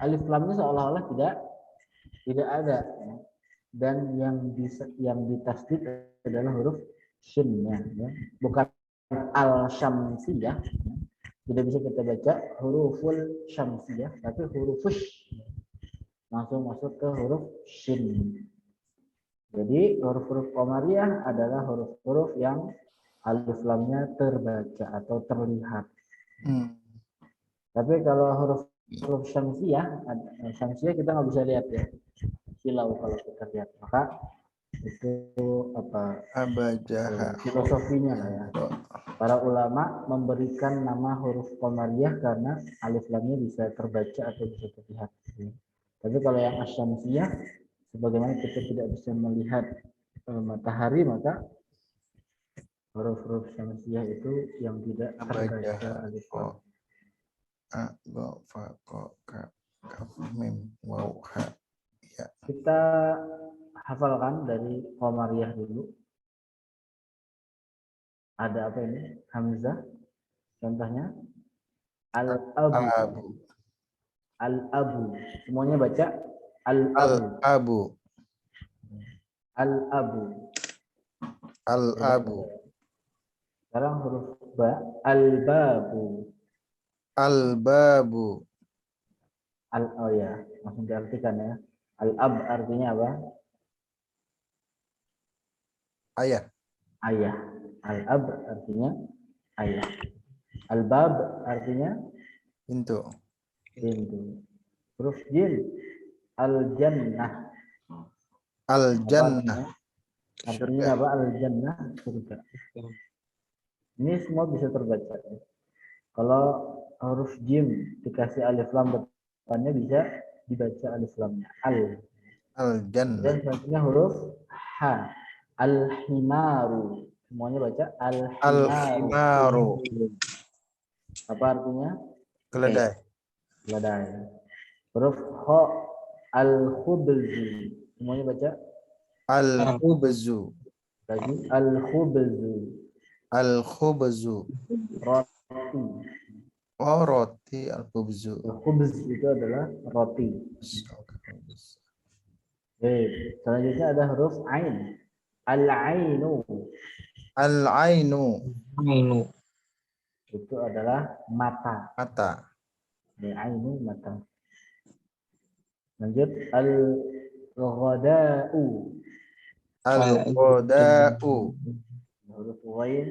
Alif lamnya seolah-olah tidak ada ya. Dan yang ditasdid adalah huruf shinnya ya. Bukan al-syamsiyah ya. Tidak bisa kita baca huruful syamsiyah tapi hurufush. Langsung masuk ke huruf shin. Jadi huruf-huruf qamariyah adalah huruf-huruf yang alif lamnya terbaca atau terlihat. Tapi kalau huruf syamsiyah kita nggak bisa lihat ya. Silau kalau kita lihat. Maka itu filosofinya lah ya. Para ulama memberikan nama huruf qamariyah karena alif lamnya bisa terbaca atau bisa terlihat. Tapi kalau yang asyamsiyah, sebagaimana kita tidak bisa melihat matahari, maka huruf-huruf syamsiyah itu yang tidak terbaca alif lam. Kita hafalkan dari qamariyah dulu. Ada apa ini? Hamzah. Contohnya al-abu. Al-abu. Semuanya baca al-abu. Al-abu. Al-abu. Sekarang huruf ba, al-babu. Al-babu. Oh ya, langsung diartikan ya. Al-ab artinya apa? Ayah. Ayah. Al-ab artinya ayah. Al-bab artinya Pintu. Huruf jim. Al-jannah. Al-jannah. Artinya apa? Al-jannah, surga. Ini semua bisa terbaca. Kalau huruf jim dikasih alif lam depannya bisa dibaca alif lamnya. Al-jannah. Al-jannah. Dan selanjutnya huruf ha. Al-himaru. Semuanya baca Al-himaru. Apa artinya? Keledai. Keledai. Huruf kha, al-khubzu. Semuanya baca Al-khubzu. lagi al-khubzu. Al-khubzu. Roti. Oh, roti al-khubzu. Khubz itu adalah roti. Selanjutnya ada huruf ain. Al-ainu Al-ainu. Ainu. itu adalah mata. Mata. Al-ainu mata. Lanjut al-ghada'u. Al-qada'u. Huruf ghain.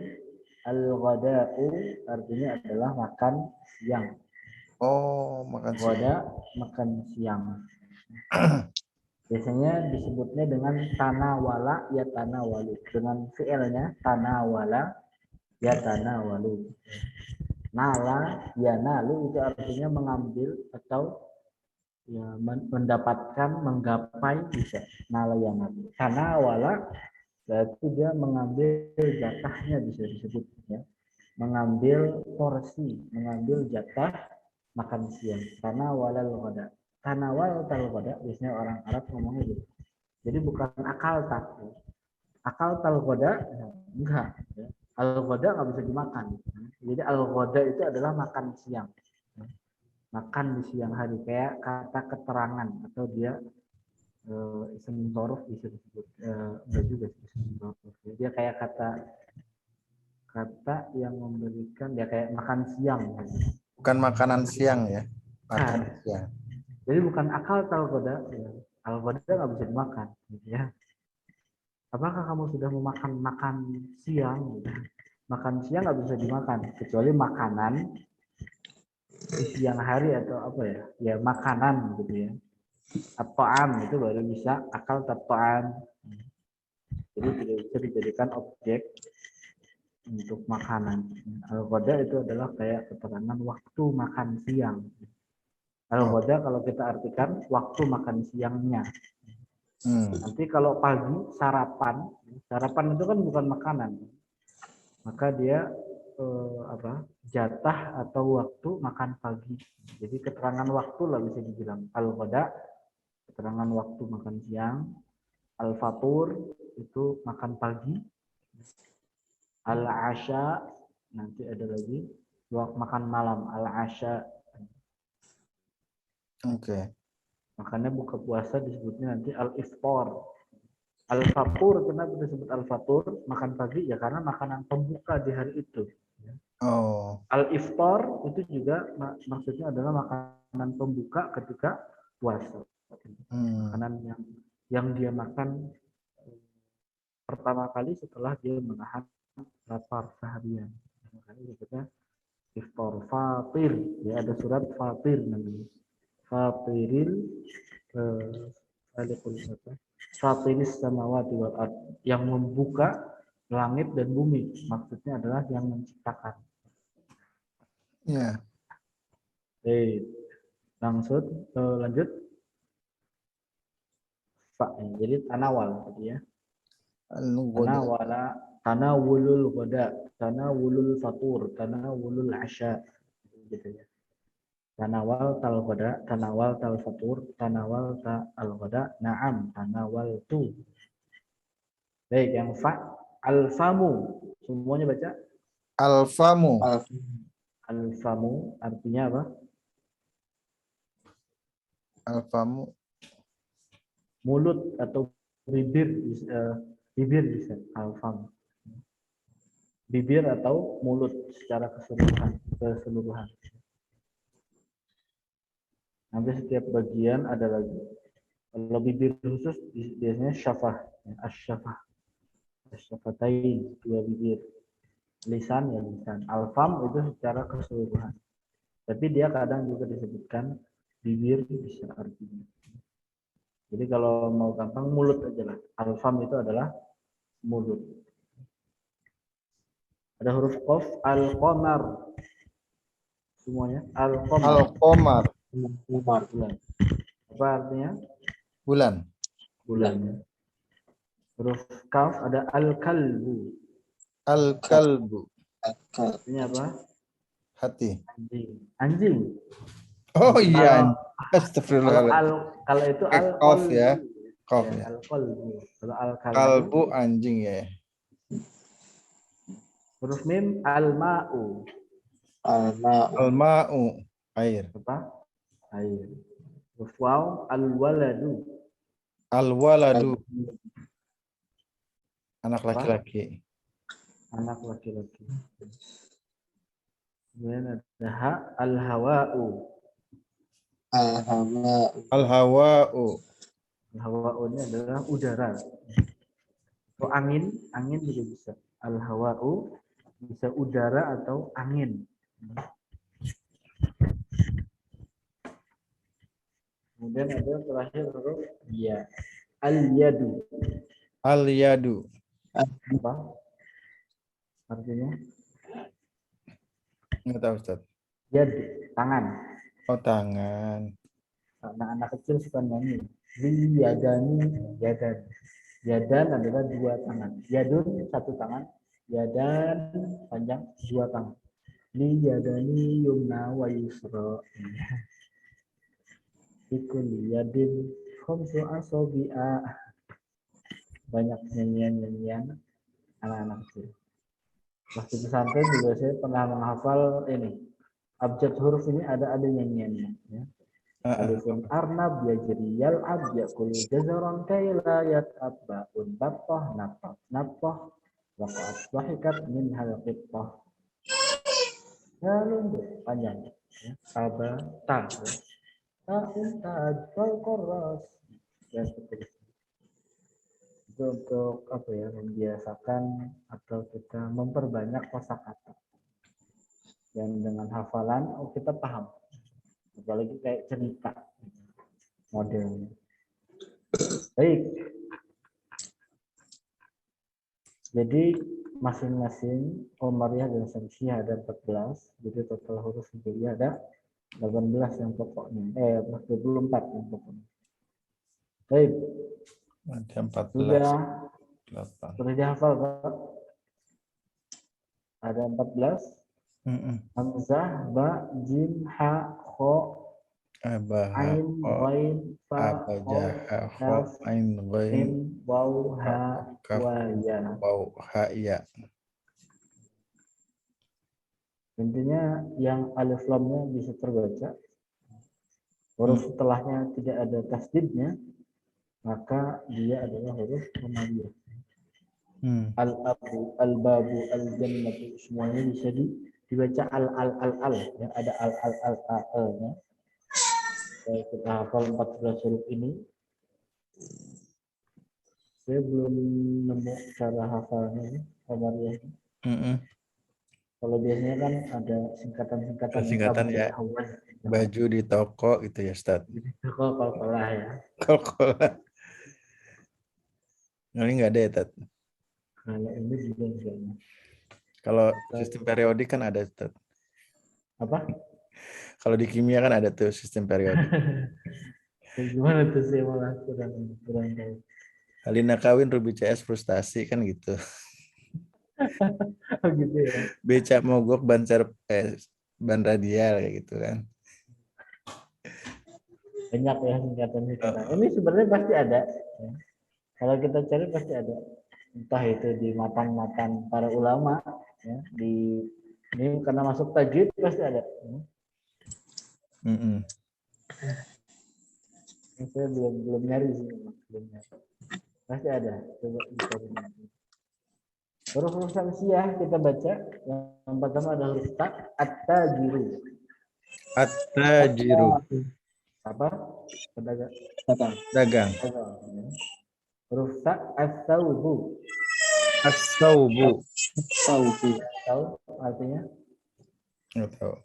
Al-ghada'u artinya adalah makan siang. Oh, makan siang. Ghada makan siang. Biasanya disebutnya dengan tanawala ya tanawalu. Dengan fi'ilnya tanawala ya tanawalu. Nala ya nalu itu artinya mengambil atau ya mendapatkan, menggapai bisa. Nala ya nalu. Tanawala berarti dia mengambil jatahnya bisa disebut ya. Mengambil porsi, mengambil jatah makan siang. Tanawala al-ghada. Tanawal tal-ghada biasanya orang Arab ngomongnya gitu. Jadi bukan akal tak. Akal tal-ghada enggak. Ya. Al-ghada nggak bisa dimakan. Jadi al-ghada itu adalah makan siang. Makan di siang hari kayak kata keterangan atau dia isim dzaruf bisa disebut enggak juga isim dzaruf. Dia kayak kata yang memberikan ya kayak makan siang. Bukan makanan siang ya. Makan siang. Jadi bukan akal tal-ghada. Ya. Al-ghada nggak bisa dimakan. Gitu ya. Apakah kamu sudah makan siang? Gitu. Makan siang nggak bisa dimakan kecuali makanan di siang hari atau apa ya? Ya makanan gitu ya. At-ta'am itu baru bisa akal ta'am. Jadi tidak bisa dijadikan objek untuk makanan. Al-ghada itu adalah kayak keterangan waktu makan siang. Al-ghada kalau kita artikan waktu makan siangnya. Nanti kalau pagi sarapan itu kan bukan makanan. Maka dia jatah atau waktu makan pagi. Jadi keterangan waktu lah bisa dibilang. Al-ghada keterangan waktu makan siang. Al-fatur itu makan pagi. Al-asya nanti ada lagi waktu makan malam. Al-asya. Oke. Makanya buka puasa disebutnya nanti al-iftar. Al-fatur, kenapa disebut al-fatur? Makan pagi ya karena makanan pembuka di hari itu. Oh. Al-iftar itu juga maksudnya adalah makanan pembuka ketika puasa. Makanan yang dia makan pertama kali setelah dia menahan lapar seharian. Makanya disebutnya iftar fatir. Ya ada surat fatir namanya. Fatiril Fatiris samawati wal ard, yang membuka langit dan bumi. Maksudnya adalah yang menciptakan. Ya. Lanjut. Pak, jadi tanawal tadi ya. Tanawala, tanawulul ghada, tanawulul fatur, tanawulul asya gitu ya. Tanawal tal ghada, tanawal tal fatur, tanawal tal ghada, na'am, tanawal tu. Baik, yang fa al-famu. Semuanya baca Al-famu. Al-famu artinya apa? Al-famu. Mulut atau bibir, bibir bisa al-fam. Bibir atau mulut secara keseluruhan. Nanti setiap bagian ada lagi. Kalau bibir khusus biasanya syafah, asyafah, asyafatain, dua bibir. Lisan ya lisan. Al-fam itu secara keseluruhan. Tapi dia kadang juga disebutkan bibir bisa artinya. Jadi kalau mau gampang mulut aja lah. Al-fam itu adalah mulut. Ada huruf qaf, al-qamar. Semuanya al-qamar. Al-qamar. Bulan. Apa artinya? Bulan. Bulan. Huruf kaf ada al-kalbu. Al-kalbu. Ini apa? Hati. Anjing. Anjing. Oh iya. Kalau Astagfirullahaladzim. kalau itu Kayak kof ya. Kof Ya, ya. al-qalbu. Kalau al-kalbu Kalbu anjing ya. huruf mim al-ma'u. Al-ma'u. Air. Apa? Air. Huruf waw al-waladu. Al-waladu. Anak Apa? laki-laki. Anak laki-laki. Kemudian ada ha al-hawa'u. Al-hawa'u. Al-hawa'u ini adalah udara. Atau angin juga bisa. Al-hawa'u bisa udara atau angin. Kemudian ada terakhir huruf ya. Al-yadu. Al-yadu. Apa? Artinya Nggak tahu Ustaz. yad, tangan. Oh tangan. Anak-anak kecil suka nyanyi. Yadani, yadan. Yadan adalah dua tangan. Yadun satu tangan. Yadan panjang dua tangan. Yadani yumna wa yusra. Ikul yadin khamsu asabi'a. Banyak nyanyian-nyanyian anak-anak kecil. Waktu pesantren juga saya pernah menghafal ini. Abjad huruf ini ada nyanyiannya. Ya. Alifun arnab yajri yal'ab yakul jazaran kayla yat'ab ba'un battah napah napah waqa'at wahikat min halqittah. Lalu panjang. Ya. Aba ta. Ta'un ta'ad fal qarras. Dan seterusnya. Itu untuk apa ya, membiasakan atau kita memperbanyak kosakata. Dan dengan hafalan kita paham. Apalagi kayak cerita modelnya. Baik. Jadi masing-masing Qamariyah dan Syamsiyah ada 14. Jadi total huruf Hijaiyah ada 18 yang pokoknya. 24 yang pokoknya. Baik. Ada 14. Sudah dihafal Pak? Ada 14. Hamzah, ba, jim, ha, kho, ain, ghain, fa, kaf, ain, ghain, mim, waw, ha, wa, ya. waw, ha, ya. Intinya yang alif lamnya bisa terbaca. Huruf setelahnya tidak ada tasdidnya, maka dia adalah huruf Qamariyah. Al-abu, al-babu, al-jannatu, semuanya bisa dibaca al ya, ada al ya. Kita hafal 14 huruf ini. Saya belum nemu cara hafalnya Qamariyah. Kalau biasanya kan ada singkatan ya. Baju di toko gitu ya, Ustaz. Di toko kol-kolah ya. Kol-kolah. Ini nggak ada ya, Ustaz. Kalau ini juga enggak. Kalau sistem periodik kan ada, Ustaz. Apa? Kalau di kimia kan ada tuh sistem periodik. Gimana tuh sih, malah kurang tahu. Alina kawin Ruby CS frustasi kan gitu. Oh gitu ya. Becak mogok ban radial kayak gitu kan. Banyak ya singkatan. Ini sebenarnya pasti ada. Ya. Kalau kita cari pasti ada. Entah itu di matan-matan para ulama, ya, di ini karena masuk tajwid pasti ada. Saya belum nyari sih, belum nyari. Pasti ada. Coba dicari nanti. Huruf Syamsiyah kita baca. Yang pertama ada huruf ta, at-tajiru. At-tajiru. Apa? Dagang. Huruf ta, as-saubu. As-saubu. Tahu artinya? Nggak tahu.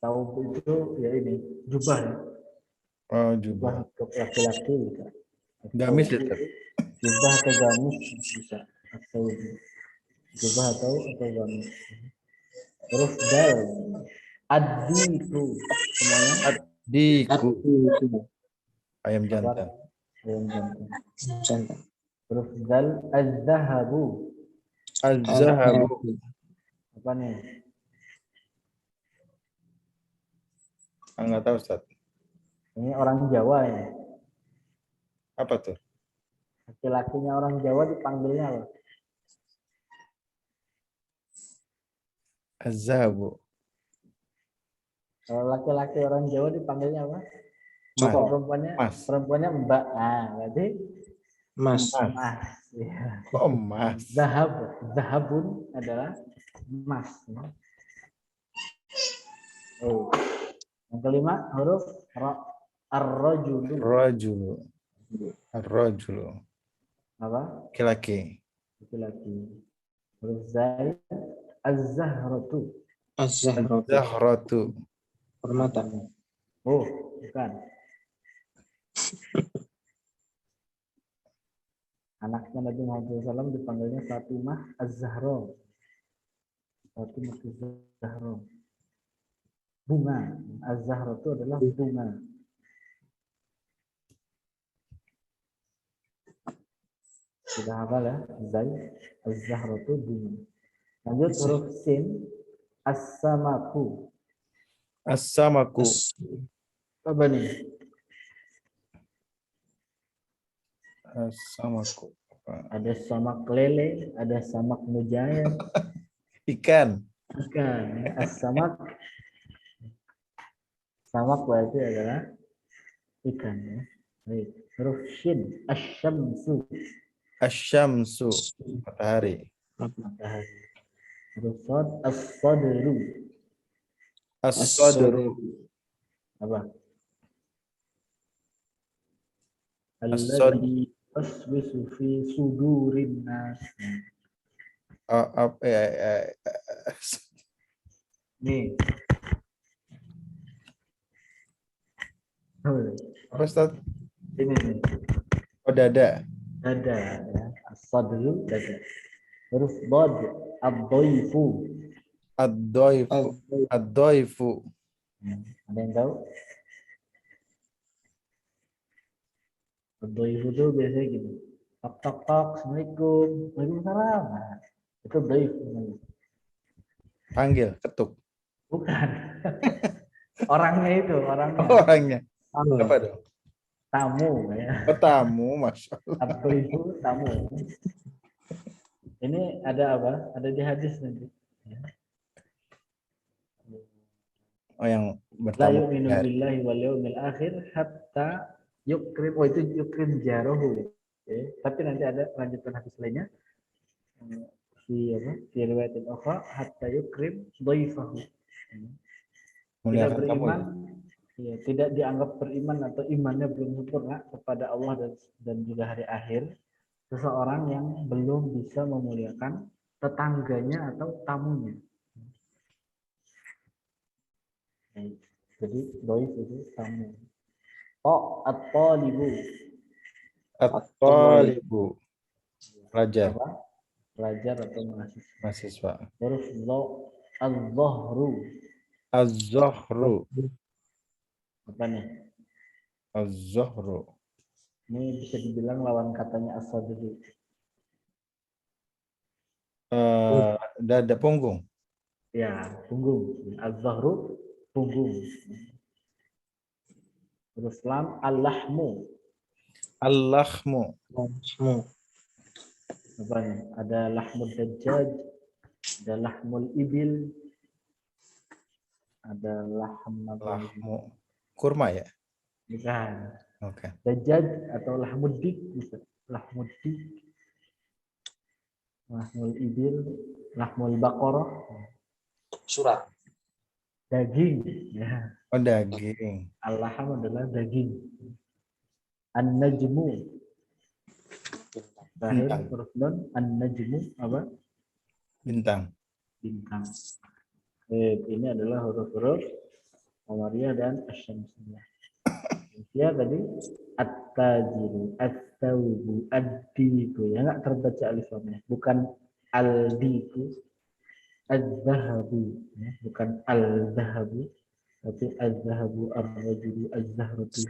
Saubu itu ya ini, jubah ya. Oh, Jubah untuk laki-laki bisa. Gamis ya, Jubah atau gamis bisa. Atau jubah atau gamis. Huruf dal. Ad-diku. Semuanya Diku. Ayam jantan. ayam jantan. Huruf zal az-zahabu. Az-zahabu. Apa nih? Enggak tahu Ustaz. Ini orang Jawa ya. Apa tuh? Laki-lakinya orang Jawa dipanggilnya apa? Az-zahabu. Kalau laki-laki orang Jawa dipanggilnya apa? Mas. Kalau perempuannya Mbak. Nah, berarti Mas. Mas. Ya. Oh, Mas. Zahabun adalah emas. Ya. Oh. Yang kelima huruf ar-rajulu. Rajulu. Ar-rajulu. Apa? Laki-laki. Laki-laki. Huruf zai az-zahratu. Az-zahratu. Zahratu. Permata. Oh, bukan. Anaknya Nabi Muhammad SAW dipanggilnya Fatimah Az-Zahra. Fatimah Az-Zahra. Bunga. Az-Zahra itu adalah bunga. Sudah hafal ya? Zai. Az-Zahra itu bunga. Lanjut huruf sin. As-samaku. As-samaku. Apa nih? As-samaku. Ada samak lele, ada samak mujair. Ikan. Bukan. As-samak. Samak berarti adalah ikan. Ya. Baik. Huruf shin. Asy-syamsu. Asy-syamsu. Matahari. Matahari. Huruf shad. As-sadru. As-sadru. Apa? As-sad. Alladzi yuswisu fi sudurin nas. Nih. Apa Ustaz? Ini nih. Oh, dada. Dada. Ya. As-sadru dada. Huruf dad. Ad-dhaifu. Ad-dhaifu. Ad-dhaifu. Ada yang tahu? Ad-dhaifu itu biasanya gini. Tok tok tok. Assalamualaikum. Waalaikumsalam. Nah, itu dhaif. Panggil, ketuk. Bukan. Orangnya itu, orangnya. Orangnya. Apa dong? Tamu ya. Oh, tamu, Masya Allah. Ad-dhaifu tamu. Ini ada apa? Ada di hadis nanti. Oh, yang La bertamu. yu'minu billahi wal yawmil akhir hatta yukrim. Oh, itu yukrim jarahu. Okay. Tapi nanti ada lanjutan hadis lainnya. Di apa? Di riwayat al-ukhra hatta yukrim dhaifahu. Tidak beriman, ya, tidak dianggap beriman atau imannya belum sempurna kepada Allah dan juga hari akhir seseorang yang belum bisa memuliakan tetangganya atau tamunya. Jadi dhaif itu tamu. At-talibu. At-talibu. Pelajar. Apa? Pelajar atau mahasiswa. Mahasiswa. Huruf az-zahru. Az-zahru. Apa nih? Az-zahru. Ini bisa dibilang lawan katanya as-sadru. Dada, punggung. Ya, punggung. Az-zahru punggung. Huruf lam al-lahmu. Al-lahmu. Apa nih? Ada lahmul dajjaj, ada lahmul ibil, ada Lahmu. Kurma ya? bukan. Oke. Dajjaj atau lahmul dik bisa. Lahmul dik, lahmul ibil, lahmul baqarah, Surat. daging. Ya. Oh, daging. Al-laham adalah daging. An-najmu. Terakhir Bintang. huruf nun. An-najmu apa? Bintang. Bintang. Ini adalah huruf-huruf Qamariyah dan Asy-Syamsiyah. Ya tadi at-tajiru, at-tawbu, ad-diku. Ya enggak terbaca alif lamnya. Bukan al-diku, az-zahabu, ya, bukan al-zahabu, tapi az-zahabu, ar-rajulu, az-zahratu.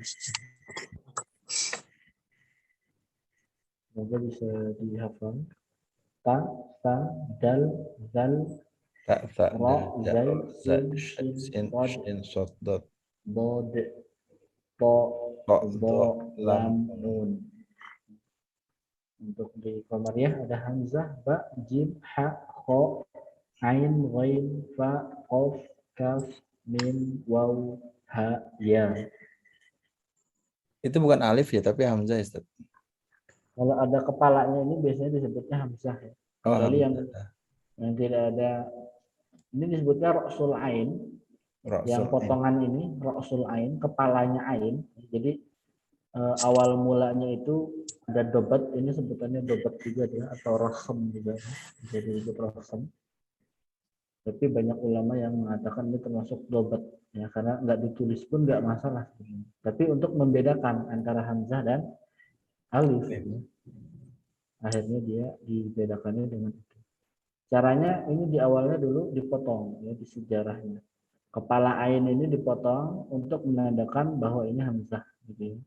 Semoga bisa dihafal. Ta, sa, dal, zal, Ta, tha, ra, dal, ja, zai, ra, za, sin, shin, sin, sad, shin, sod, dot, bod, to, to, bo, do, lam, lam, nun. Untuk di Qamariyah ada hamzah, ba, jim, ha, kho, ain, ghain, fa, qaf, kaf, mim, waw, ha, ya. Itu bukan alif ya, tapi hamzah ya, Ustaz. Kalau ada kepalanya ini biasanya disebutnya hamzah ya. Oh, Kecuali hamzah. yang tidak ada, ini disebutnya ra'sul ain, yang Rasul ain. potongan ini ra'sul ain, kepalanya ain. Jadi awal mulanya itu ada dobat, ini sebutannya dobat juga ya, atau rosem juga, bisa disebut rosem. Tapi banyak ulama yang mengatakan ini termasuk dobat ya, karena nggak ditulis pun nggak masalah sebenarnya. Tapi untuk membedakan antara hamzah dan alif, ya, akhirnya dia dibedakannya dengan itu. Caranya ini di awalnya dulu dipotong ya, di sejarahnya. Kepala ain ini dipotong untuk menandakan bahwa ini hamzah gitu ya.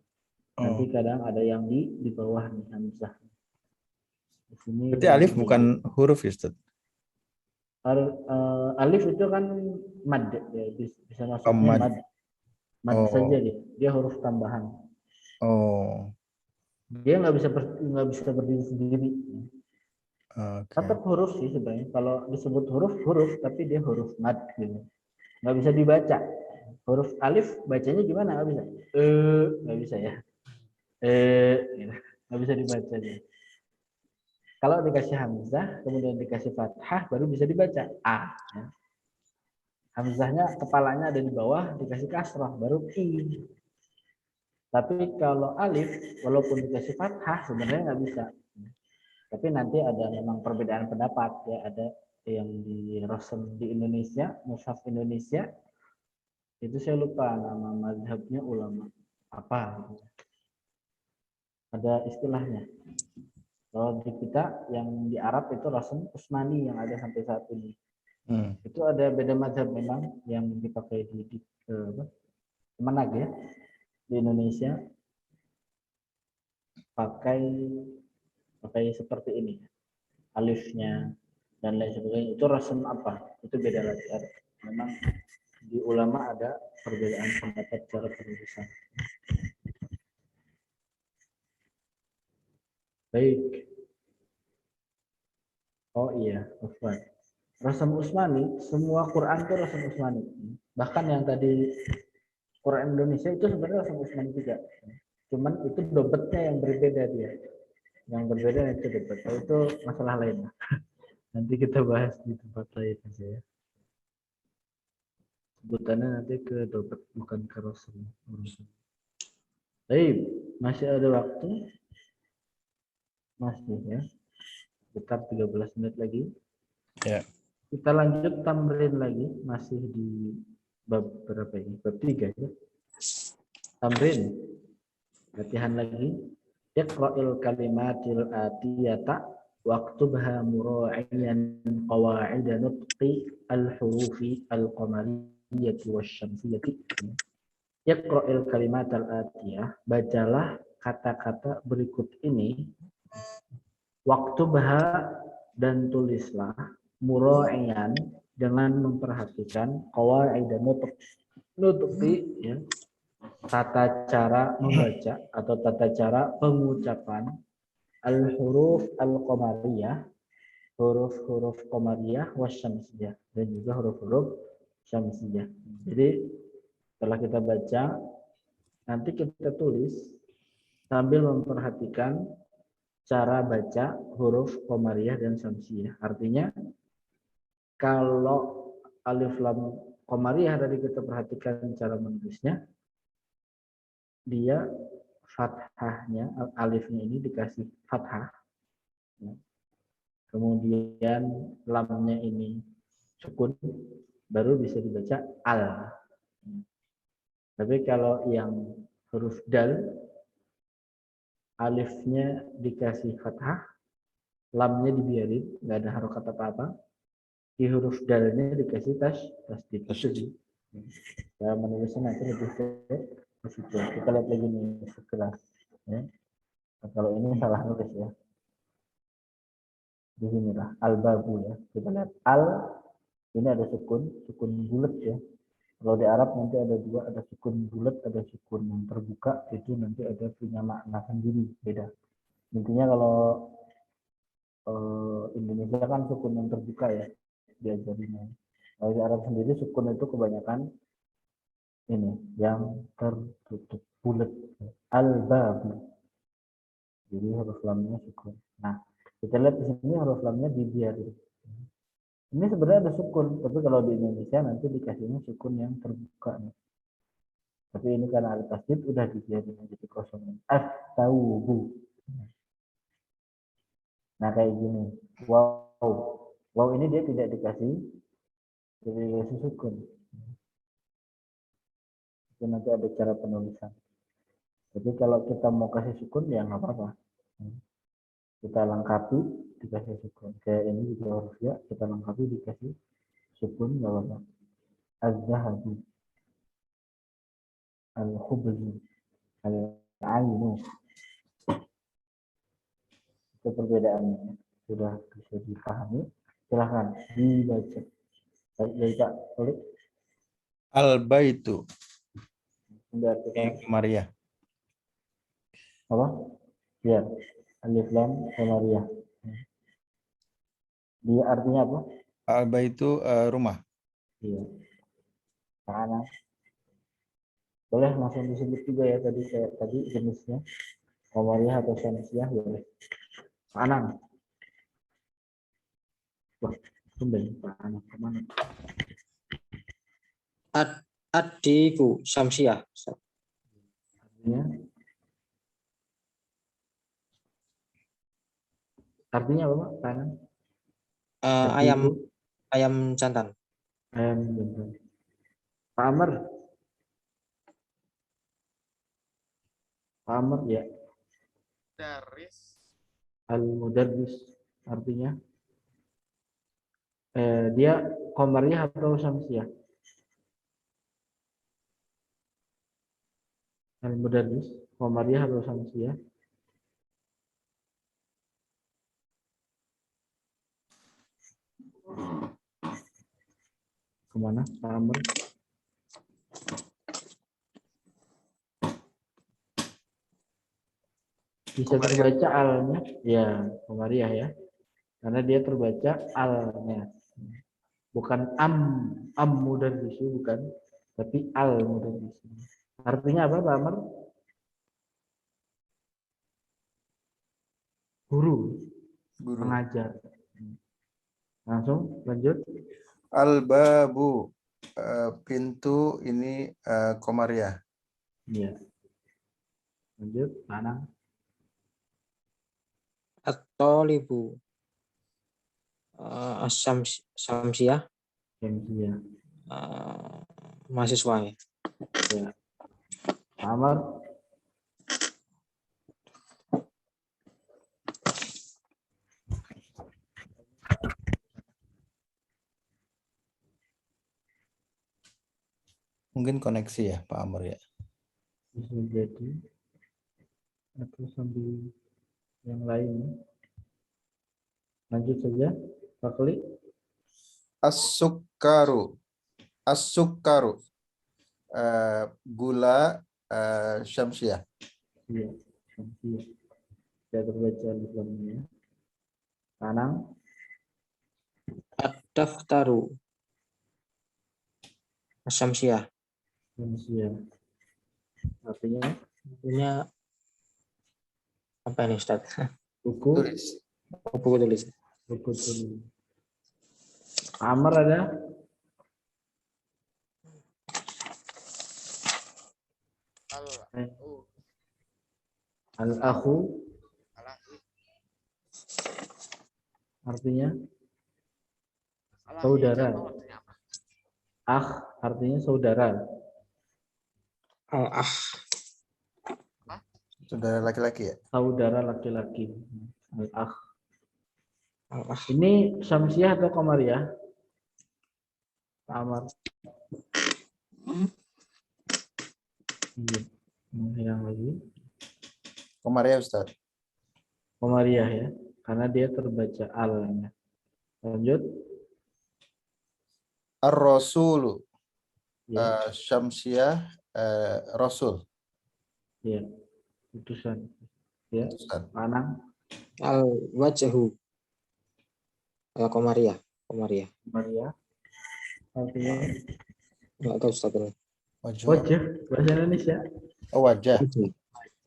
Nanti Oh. kadang ada yang di bawah nih hamzah. Di sini Berarti alif bukan huruf ya, Ustaz? alif itu kan mad ya, bisa Oh, masuknya mad. mad. Mad Oh. saja dia huruf tambahan. Oh. Dia nggak bisa berdiri sendiri. Oke. Tetap huruf sih sebenarnya. Kalau disebut huruf, tapi dia huruf mad gitu. Nggak bisa dibaca. Huruf alif bacanya gimana? Nggak bisa. Nggak bisa ya. Gitu. Nggak bisa dibaca dia. Kalau dikasih hamzah, kemudian dikasih fathah, baru bisa dibaca a. Ya. Hamzahnya kepalanya ada di bawah, dikasih kasrah, baru i. Tapi kalau alif, walaupun dikasih fathah, sebenarnya nggak bisa. Tapi nanti ada memang perbedaan pendapat ya, ada yang di Rosem di Indonesia, Mushaf Indonesia, itu saya lupa nama mazhabnya ulama apa. Ada istilahnya. Kalau di kita yang di Arab itu Rosem Utsmani yang ada sampai saat ini. Itu ada beda mazhab memang yang dipakai di Kemenag ya. Di Indonesia pakai seperti ini. Alifnya dan lain sebagainya. Itu Rosem apa? Itu beda lagi. Memang di ulama ada perbedaan pendapat cara penulisan. Baik. Oh iya, Ustaz. Rasam Utsmani, semua Quran itu Rasam Utsmani. Bahkan yang tadi Quran Indonesia itu sebenarnya Rasam Utsmani juga. Cuman itu dobetnya yang berbeda dia. Yang berbeda itu dobet. Itu masalah lain. Nanti kita bahas di tempat lain aja ya. Sebutannya nanti ke dobet bukan ke Rasam. Baik, masih ada waktu? Masih ya. Sekitar 13 menit lagi. Ya. Kita lanjut tamrin lagi, masih di bab berapa ini? Bab 3 ya. Tamrin. Latihan lagi. Iqra'il kalimatil atiyata waktubha mura'iyan qawa'ida nutqi al-hurufi al-qamariyyati wasyamsiyati. Iqra'il kalimatil atiyah, bacalah kata-kata berikut ini. Waktubha, dan tulislah mura'iyan, dengan memperhatikan qawaid dan nutuki ya, tata cara membaca atau tata cara pengucapan al-huruf al-qamariyah, huruf-huruf qamariyah wasyamsiyah, dan juga huruf-huruf syamsiyah. Jadi setelah kita baca, nanti kita tulis sambil memperhatikan cara baca huruf qamariyah dan syamsiyah. Artinya kalau alif lam qamariyah tadi kita perhatikan cara menulisnya, dia fathahnya, alifnya ini dikasih fathah. Kemudian lamnya ini sukun, baru bisa dibaca al. Tapi kalau yang huruf dal, alifnya dikasih fathah, lamnya dibiarin, nggak ada harokat apa-apa. Di huruf dalnya dikasih tasdid. Itu sih. Cara menulisnya nanti lebih ke situ. Kita lihat lagi nih sekelas. Ya. Nah, kalau ini salah nulis ya. Di sinilah al-babu ya. Kita lihat al ini ada sukun bulat ya. Kalau di Arab nanti ada dua, ada sukun bulat, ada sukun yang terbuka, itu nanti ada punya makna sendiri, beda. Intinya kalau Indonesia kan sukun yang terbuka ya, diajarinnya. Kalau di Arab sendiri sukun itu kebanyakan ini, yang tertutup, bulat. Al-babu. Jadi huruf lamnya sukun. Nah, kita lihat di sini huruf lamnya dibiarin. Ini sebenarnya ada sukun, tapi kalau di Indonesia nanti dikasihnya sukun yang terbuka nih. Tapi ini karena ada tasdid udah dibiarin jadi kosong. At-taubu. Nah kayak gini. Wow. Wow ini dia tidak dikasih sukun. Itu nanti ada cara penulisan. Jadi kalau kita mau kasih sukun ya nggak apa-apa. Kita lengkapi dikasih sukun. Kayak ini juga harus ya kita lengkapi dikasih sukun nggak apa-apa. Az-zahabu. Al-khubzu. Al-ainu. Itu perbedaannya. Sudah bisa dipahami. Silahkan dibaca. Baik, Kak. Oleh. Al-baitu. Berarti Maria. apa? Biar alif lam komariah. Dia artinya apa? Al-baitu rumah. Iya. Karena boleh langsung disebut juga ya tadi kayak tadi jenisnya komariah atau syamsiah boleh. Anak. Wah, tumben Pak Anak kemana? Adiku Syamsiah. Artinya apa Pak? Karena Ayam jantan. ayam jantan. Pak Amr. Pak Amr ya. Daris. Al-Mudarris artinya dia komariah atau syamsiah? Al-Mudarris komariah atau syamsiah? Kemana Pak Amr? Bisa terbaca alnya ya komariah ya karena dia terbaca alnya bukan am mudarrisu bukan tapi al mudarrisu artinya apa Pak Amr? Guru pengajar. Langsung lanjut. Al-babu pintu ini komariah. Iya. Lanjut mana? At-talibu Syamsiah Syamsiah. mahasiswa ya. Ya. Amar Mungkin koneksi ya Pak Amr ya. bisa jadi atau sambil yang lain. Lanjut saja Pak Kli. As-sukkaru. As-sukkaru. Gula syamsiah. Iya. Syamsiah. Saya terbaca di dalamnya. Tanang. Ad-daftaru Syamsiah. Syamsiah. Artinya apa ini Ustaz? buku. Tulis. Buku tulis. Buku tulis. Amar ada. Al-akhu artinya saudara. Artinya saudara. Al-ah Saudara laki-laki ya. Saudara laki-laki. Al-akh. Al-ah Ini syamsiah atau komariah? Amar. Iya. Yang lagi. Komariah Ustaz. Komariah ya, karena dia terbaca al-nya. Lanjut. Ar-Rasulu. Ya, Syamsiah. Rasul. ya, utusan. Ya, Utusan. Anang, Al wajhu. Al Komariah. Komariah. Komariah. Artinya Enggak tahu Ustaz ini. Wajah. wajah bahasa Indonesia. Oh, wajah. Wajah.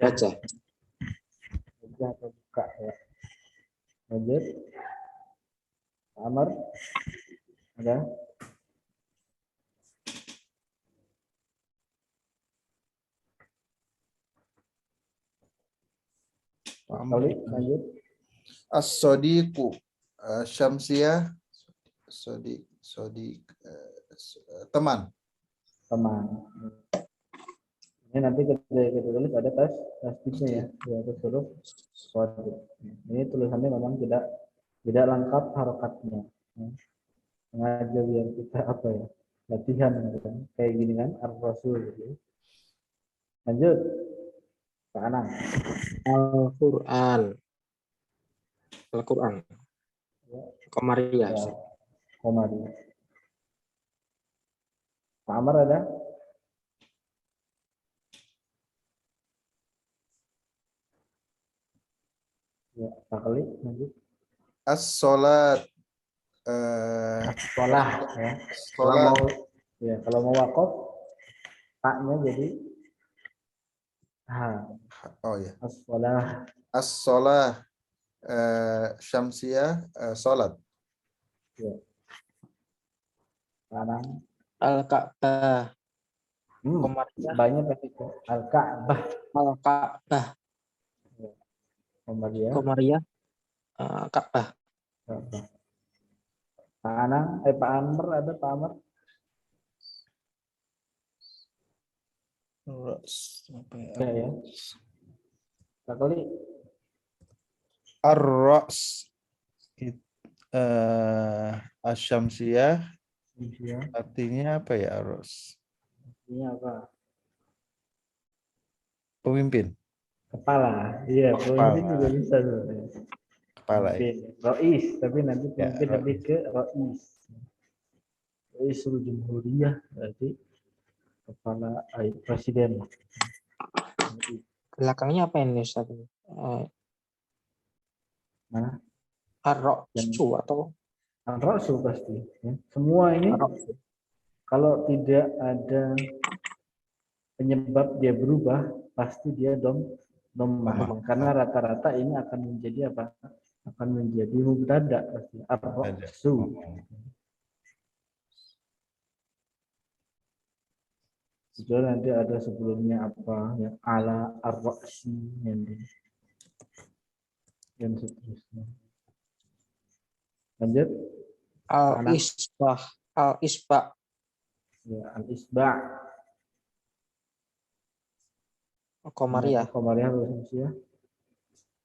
Wajah. Wajah atau buka ya. Lanjut. Amar ada. Kali lanjut. As-Sodiqu. Syamsiah. Sodik. Teman. Teman. Ini nanti kita tulis ada tas tipsnya ya, di atas huruf shod. Ini tulisannya memang tidak lengkap harokatnya. Sengaja biar kita apa ya, latihan gitu kan. Kayak gini kan, ar-rasul gitu. Lanjut. Pak Anang. Al-Qur'an. Al-Qur'an. Komariah. Ya, Komari. Pak Amar ada? Ya, Pak Kali lanjut. As-Salat. Sekolah ya. Kalau Salat. mau kalau mau wakaf taknya jadi ha, Oh ya. as-sekolah. As-Salah. Syamsiah. Salat. Ya. Sekarang Al-Ka'bah. Komariah. banyak pasti al-Ka'bah. Al-Ka'bah. Komariah. Komariah. Ka'bah. Ka'bah. Pak Anang, Pak Amr ada Pak Amr? Ya ya. Pak Kali Ar-Ra's. Asyamsiyah ya. artinya apa ya Ar-Ra's? Ini apa? Pemimpin. Kepala. Iya, pemimpin juga bisa sebenarnya. Kepala ya. Pemimpin. Rois, tapi nanti Ya, pemimpin lebih Rois. ke Rois. Roisul Jumhuriyah berarti kepala presiden. Belakangnya apa ini Ustaz? Mana? Ar-Ra'su atau Rasul pasti. Ya. Semua ini Ar-Ra'su. kalau tidak ada penyebab dia berubah, pasti dia domah. Karena rata-rata ini akan menjadi apa? Akan menjadi mubtada pasti. Ar-Ra'su. Itu nanti ada sebelumnya apa? Yang ala ar-Ra'si dan seterusnya. Lanjut. Al-Isbah. Al-Isbah. Ya, al-Isba'. Komariah. Komariah ya.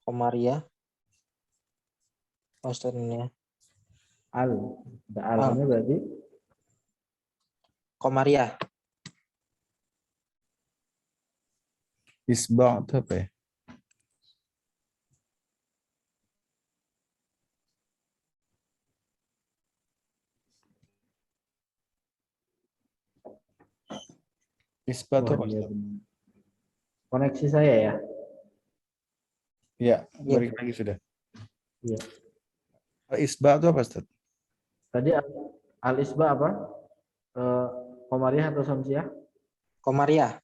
Komariah. Ustaz ini ya. Ada al-nya berarti Komariah. Isba' itu apa ya? Isba' itu apa? Koneksi saya ya. Ya, balik lagi sudah. Iya. Isba' itu apa, Ustaz? Tadi al-Isba apa? Komariah atau Samsiah? Komariah.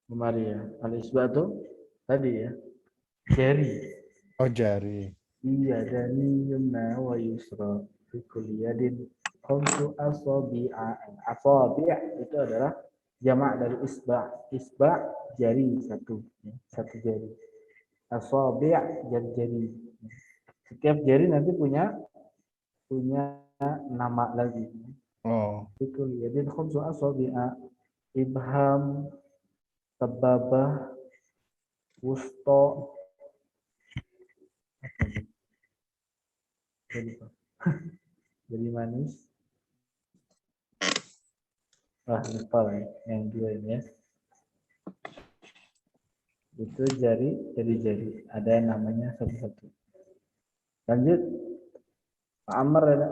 Komariah. Al-Isba itu tadi ya. Jari. Oh, jari. Iya, dani yumna wa yusra fi kulli yadin khamsu asabi'a. Asabi' itu adalah jamak dari isba'. Isba' jari satu, ya, satu jari. Asabi' jari-jari. Setiap jari nanti punya nama lagi. Oh. Fi kulli yadin khamsu asabi'a. Ibham, sababah, wusto. Jadi manis. Lupa lah yang dua ini ya. Itu jari. Ada yang namanya satu-satu. Lanjut. Pak Amr ada.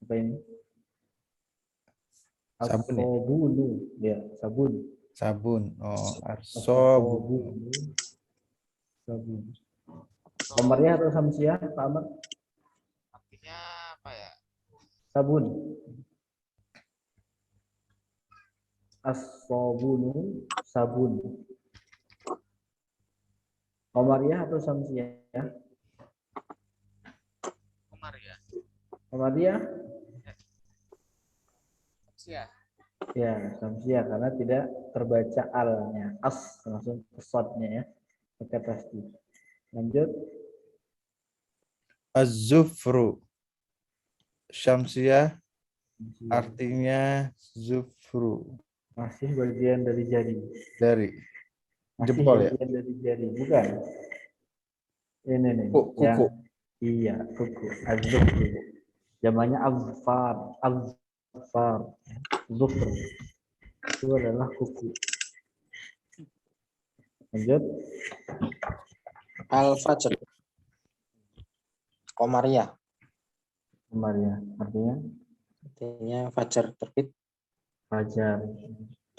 Apa ini? Sabun ya? As-sabunu. Ya, sabun. Sabun. Oh, arsob. As-sabunu. Sabun. Komariyah atau samsiah, Pak Amr? Artinya apa ya? Sabun. As-sabunu, sabun. Komariyah atau samsiah? Komar ya. Komariyah? Sia. Ya, samsiah karena tidak terbaca al-nya. As langsung kesodnya ya. Pakai pasti. Lanjut. Az-zufru. Syamsiah artinya zufru. Masih bagian dari jari. Dari Masih jempol ya? bagian dari jari, bukan? Ini nih, Kuku. yang iya, kuku. Az-zufru. Namanya azfar. Zufru. Itu adalah kuku. Lanjut. Al-fajr. Komariah. Komariyah. Artinya Artinya fajar terbit fajar.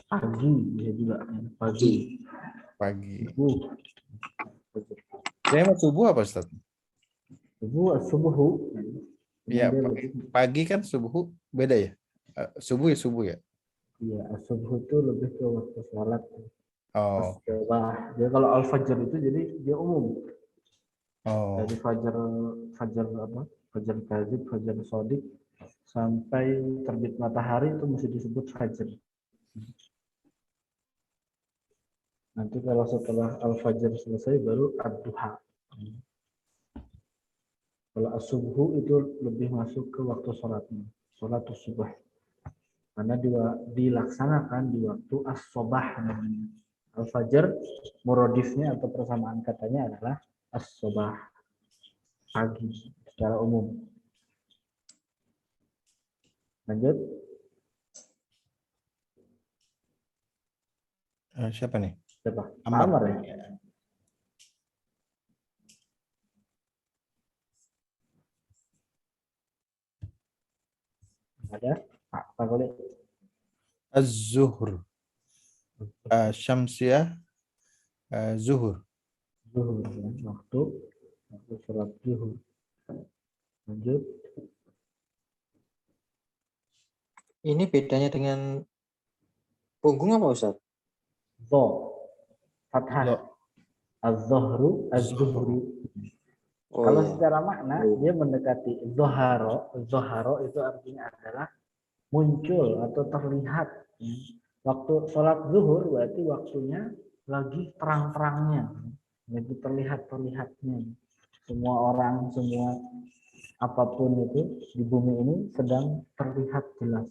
Pagi bisa juga. Pagi. Pagi. Subuh. Saya mau subuh apa Ustaz? Subuh. Iya, Dia lebih, pagi kan subuh beda ya? Subuh ya. iya, subuh itu lebih ke waktu sholat. Oh, As-sabah. Dia kalau al-fajr itu jadi dia umum. oh, Dari fajar apa? Fajar kadzib, fajar shadiq sampai terbit matahari itu mesti disebut fajar. Nanti kalau setelah al-fajr selesai baru ad-duha. Kalau as-subuh itu lebih masuk ke waktu sholatnya. Sholat subuh. Karena dilaksanakan di waktu as-sobah namanya. Al-fajr muradifnya atau persamaan katanya adalah as-sobah, pagi secara umum. Lanjut. siapa nih? Siapa? Amar. Amar ya? Ada? Pak boleh. Az-zuhr. Syamsiah zuhur. Zuhur ya. Waktu sholat zuhur. Lanjut. ini bedanya dengan punggung apa Ustaz? Zo. Fathah. Zo. Az-zuhru. Az-zuhru. Oh Kalau iya. secara makna dia mendekati zoharo. Zoharo itu artinya adalah muncul atau terlihat. Waktu sholat zuhur berarti waktunya lagi terang-terangnya. Lagi terlihatnya. Semua orang, semua apapun itu di bumi ini sedang terlihat jelas.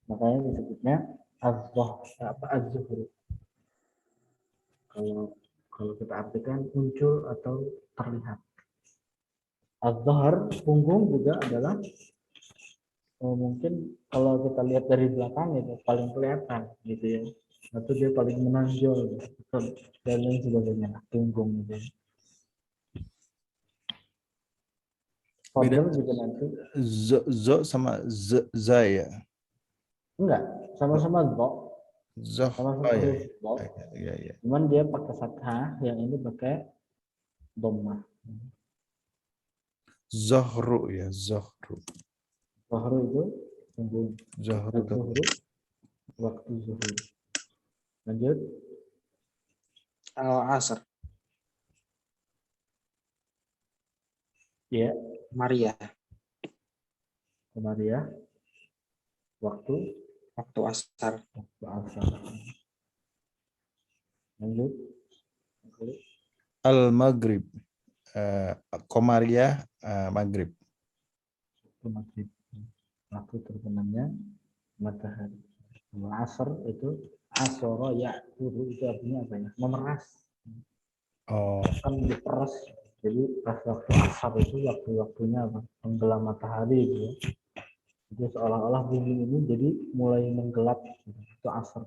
Makanya disebutnya az-zuhur. Kalau kita artikan muncul atau terlihat. Az-zuhur punggung juga adalah mungkin kalau kita lihat dari belakang itu paling kelihatan gitu ya. Atau dia paling menonjol dan lain sebagainya. Punggung gitu. Beda. Fadl juga nanti Zo sama za ya. enggak sama-sama dok, Zoh. sama-sama Oh ya. huruf dok. Ya. Cuman dia pakai fathah, yang ini pakai dhammah. Zohru ya, zohru. Zuhur itu punggung. Zohru. Zuhur waktu zuhur. Lanjut. Al-asr. Ya, Maria. Komariah. Waktu Asar. asar. Lanjut. Al-maghrib. Komariah maghrib. Maghrib. Waktu terbenamnya matahari. Kalau asar itu asoro ya guru itu artinya apa ya? Memeras. Oh, Kan diperas. Jadi pas waktu asar itu waktu-waktunya apa? Tenggelam matahari itu ya. Jadi seolah-olah bumi ini jadi mulai menggelap, itu asar,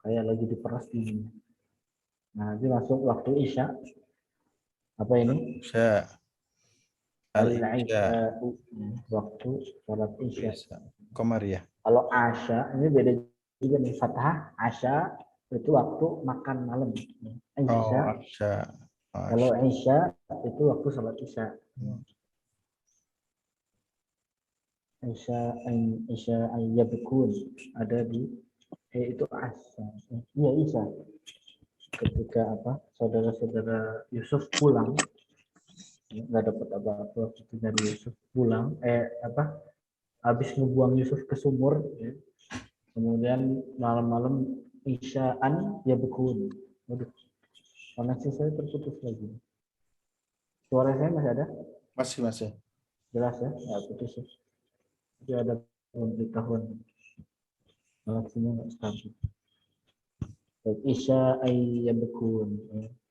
kayak lagi diperas dingin. Nah, nanti masuk waktu isya. Apa ini? Isya. Al-Isya. Al-Isya, waktu sholat isya. Isya. Komariah. Kalau asya ini beda juga nih, fathah asya itu waktu makan malam. Oh, Isya, Isya. kalau isya itu waktu sholat isya. Isya isya ayyabkun ada di itu asya. Iya isya. Ketika apa? Saudara-saudara Yusuf pulang, nggak dapat apa-apa waktu itu dari Yusuf pulang, habis ngebuang Yusuf ke sumur, ya. Kemudian malam-malam isyaan ya bekun. Waduh, koneksi saya terputus lagi. Suara saya masih ada? Masih. Jelas ya? Ya putus ya. Jadi ada pemberitahuan. Koneksinya nggak stabil. Baik, isya ya bekun.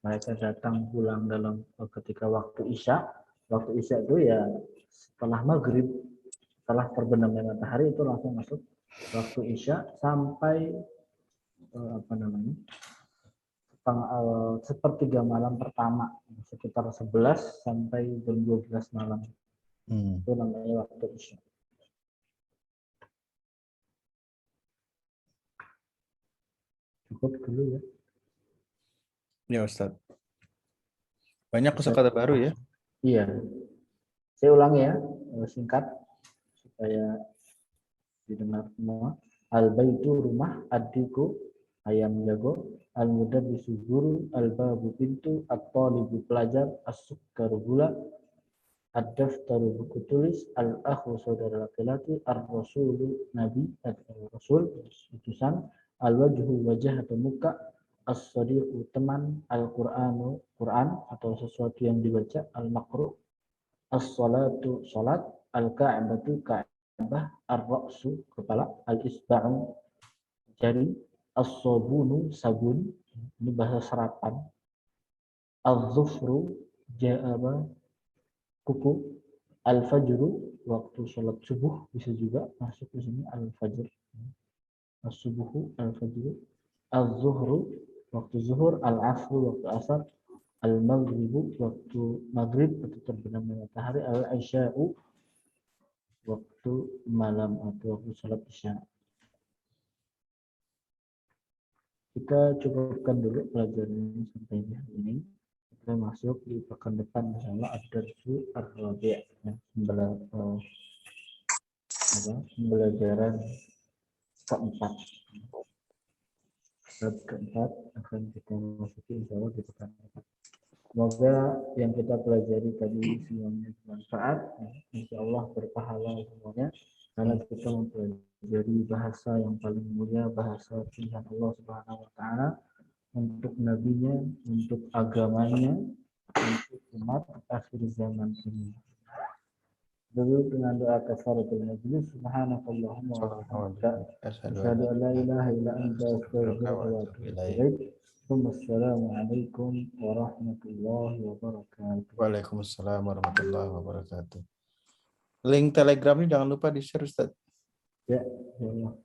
Mereka datang pulang dalam ketika waktu isya. Waktu isya itu ya setelah maghrib, setelah terbenamnya matahari itu langsung masuk waktu isya sampai sepertiga malam pertama, sekitar 11 sampai jam 12 malam. Itu namanya waktu isya. Cukup dulu ya. Ya Ustaz. Banyak kosakata baru ya. Iya. Saya ulangi ya, singkat supaya didengar semua. Al-baitu rumah, ad-diku ayam jago, al-mudarrisu guru, al-babu pintu, at-talibu pelajar, as-sukkaru gula, ad-daftaru buku tulis, al-akhu saudara laki-laki, ar-rasulu nabi atau rasul utusan, al-wajhu wajah atau muka, as-sadiqu teman, al-qur'anu Quran atau sesuatu yang dibaca, al-maqru, as-salatu salat, al-ka'batu ka'bah, ar-ra'su kepala, al-isba'u jari, as-sabunu sabun, ini bahasa serapan, az-zufru kuku, al-fajru waktu sholat subuh, bisa juga masuk di sini al-fajr, as-subuhu, al-fajru, az-zuhru waktu zuhur, al-asru waktu asar, al-maghribu waktu maghrib atau terbenamnya matahari, al-isya'u waktu malam atau waktu sholat isya. Kita cukupkan dulu pelajaran ini sampai di hari ini. Kita masuk di pekan depan insyaallah ad-darsu ar-rabi', pembelajaran keempat. Bab keempat akan kita masuki insyaallah di pekan depan. Semoga yang kita pelajari tadi semuanya bermanfaat, insyaallah berpahala semuanya, karena kita mempelajari bahasa yang paling mulia, bahasa pilihan Allah Subhanahu wa taala untuk nabinya, untuk agamanya, untuk umat akhir zaman ini. Dulu dengan doa kafaratul majlis, subhanakallahumma wa bihamdika, asyhadu an la ilaha illa anta, astaghfiruka wa atubu ilaik. Wassalamualaikum warahmatullahi wabarakatuh. Waalaikumsalam warahmatullahi wabarakatuh. Link Telegramnya jangan lupa di-share Ustaz. Ya, ya Allah.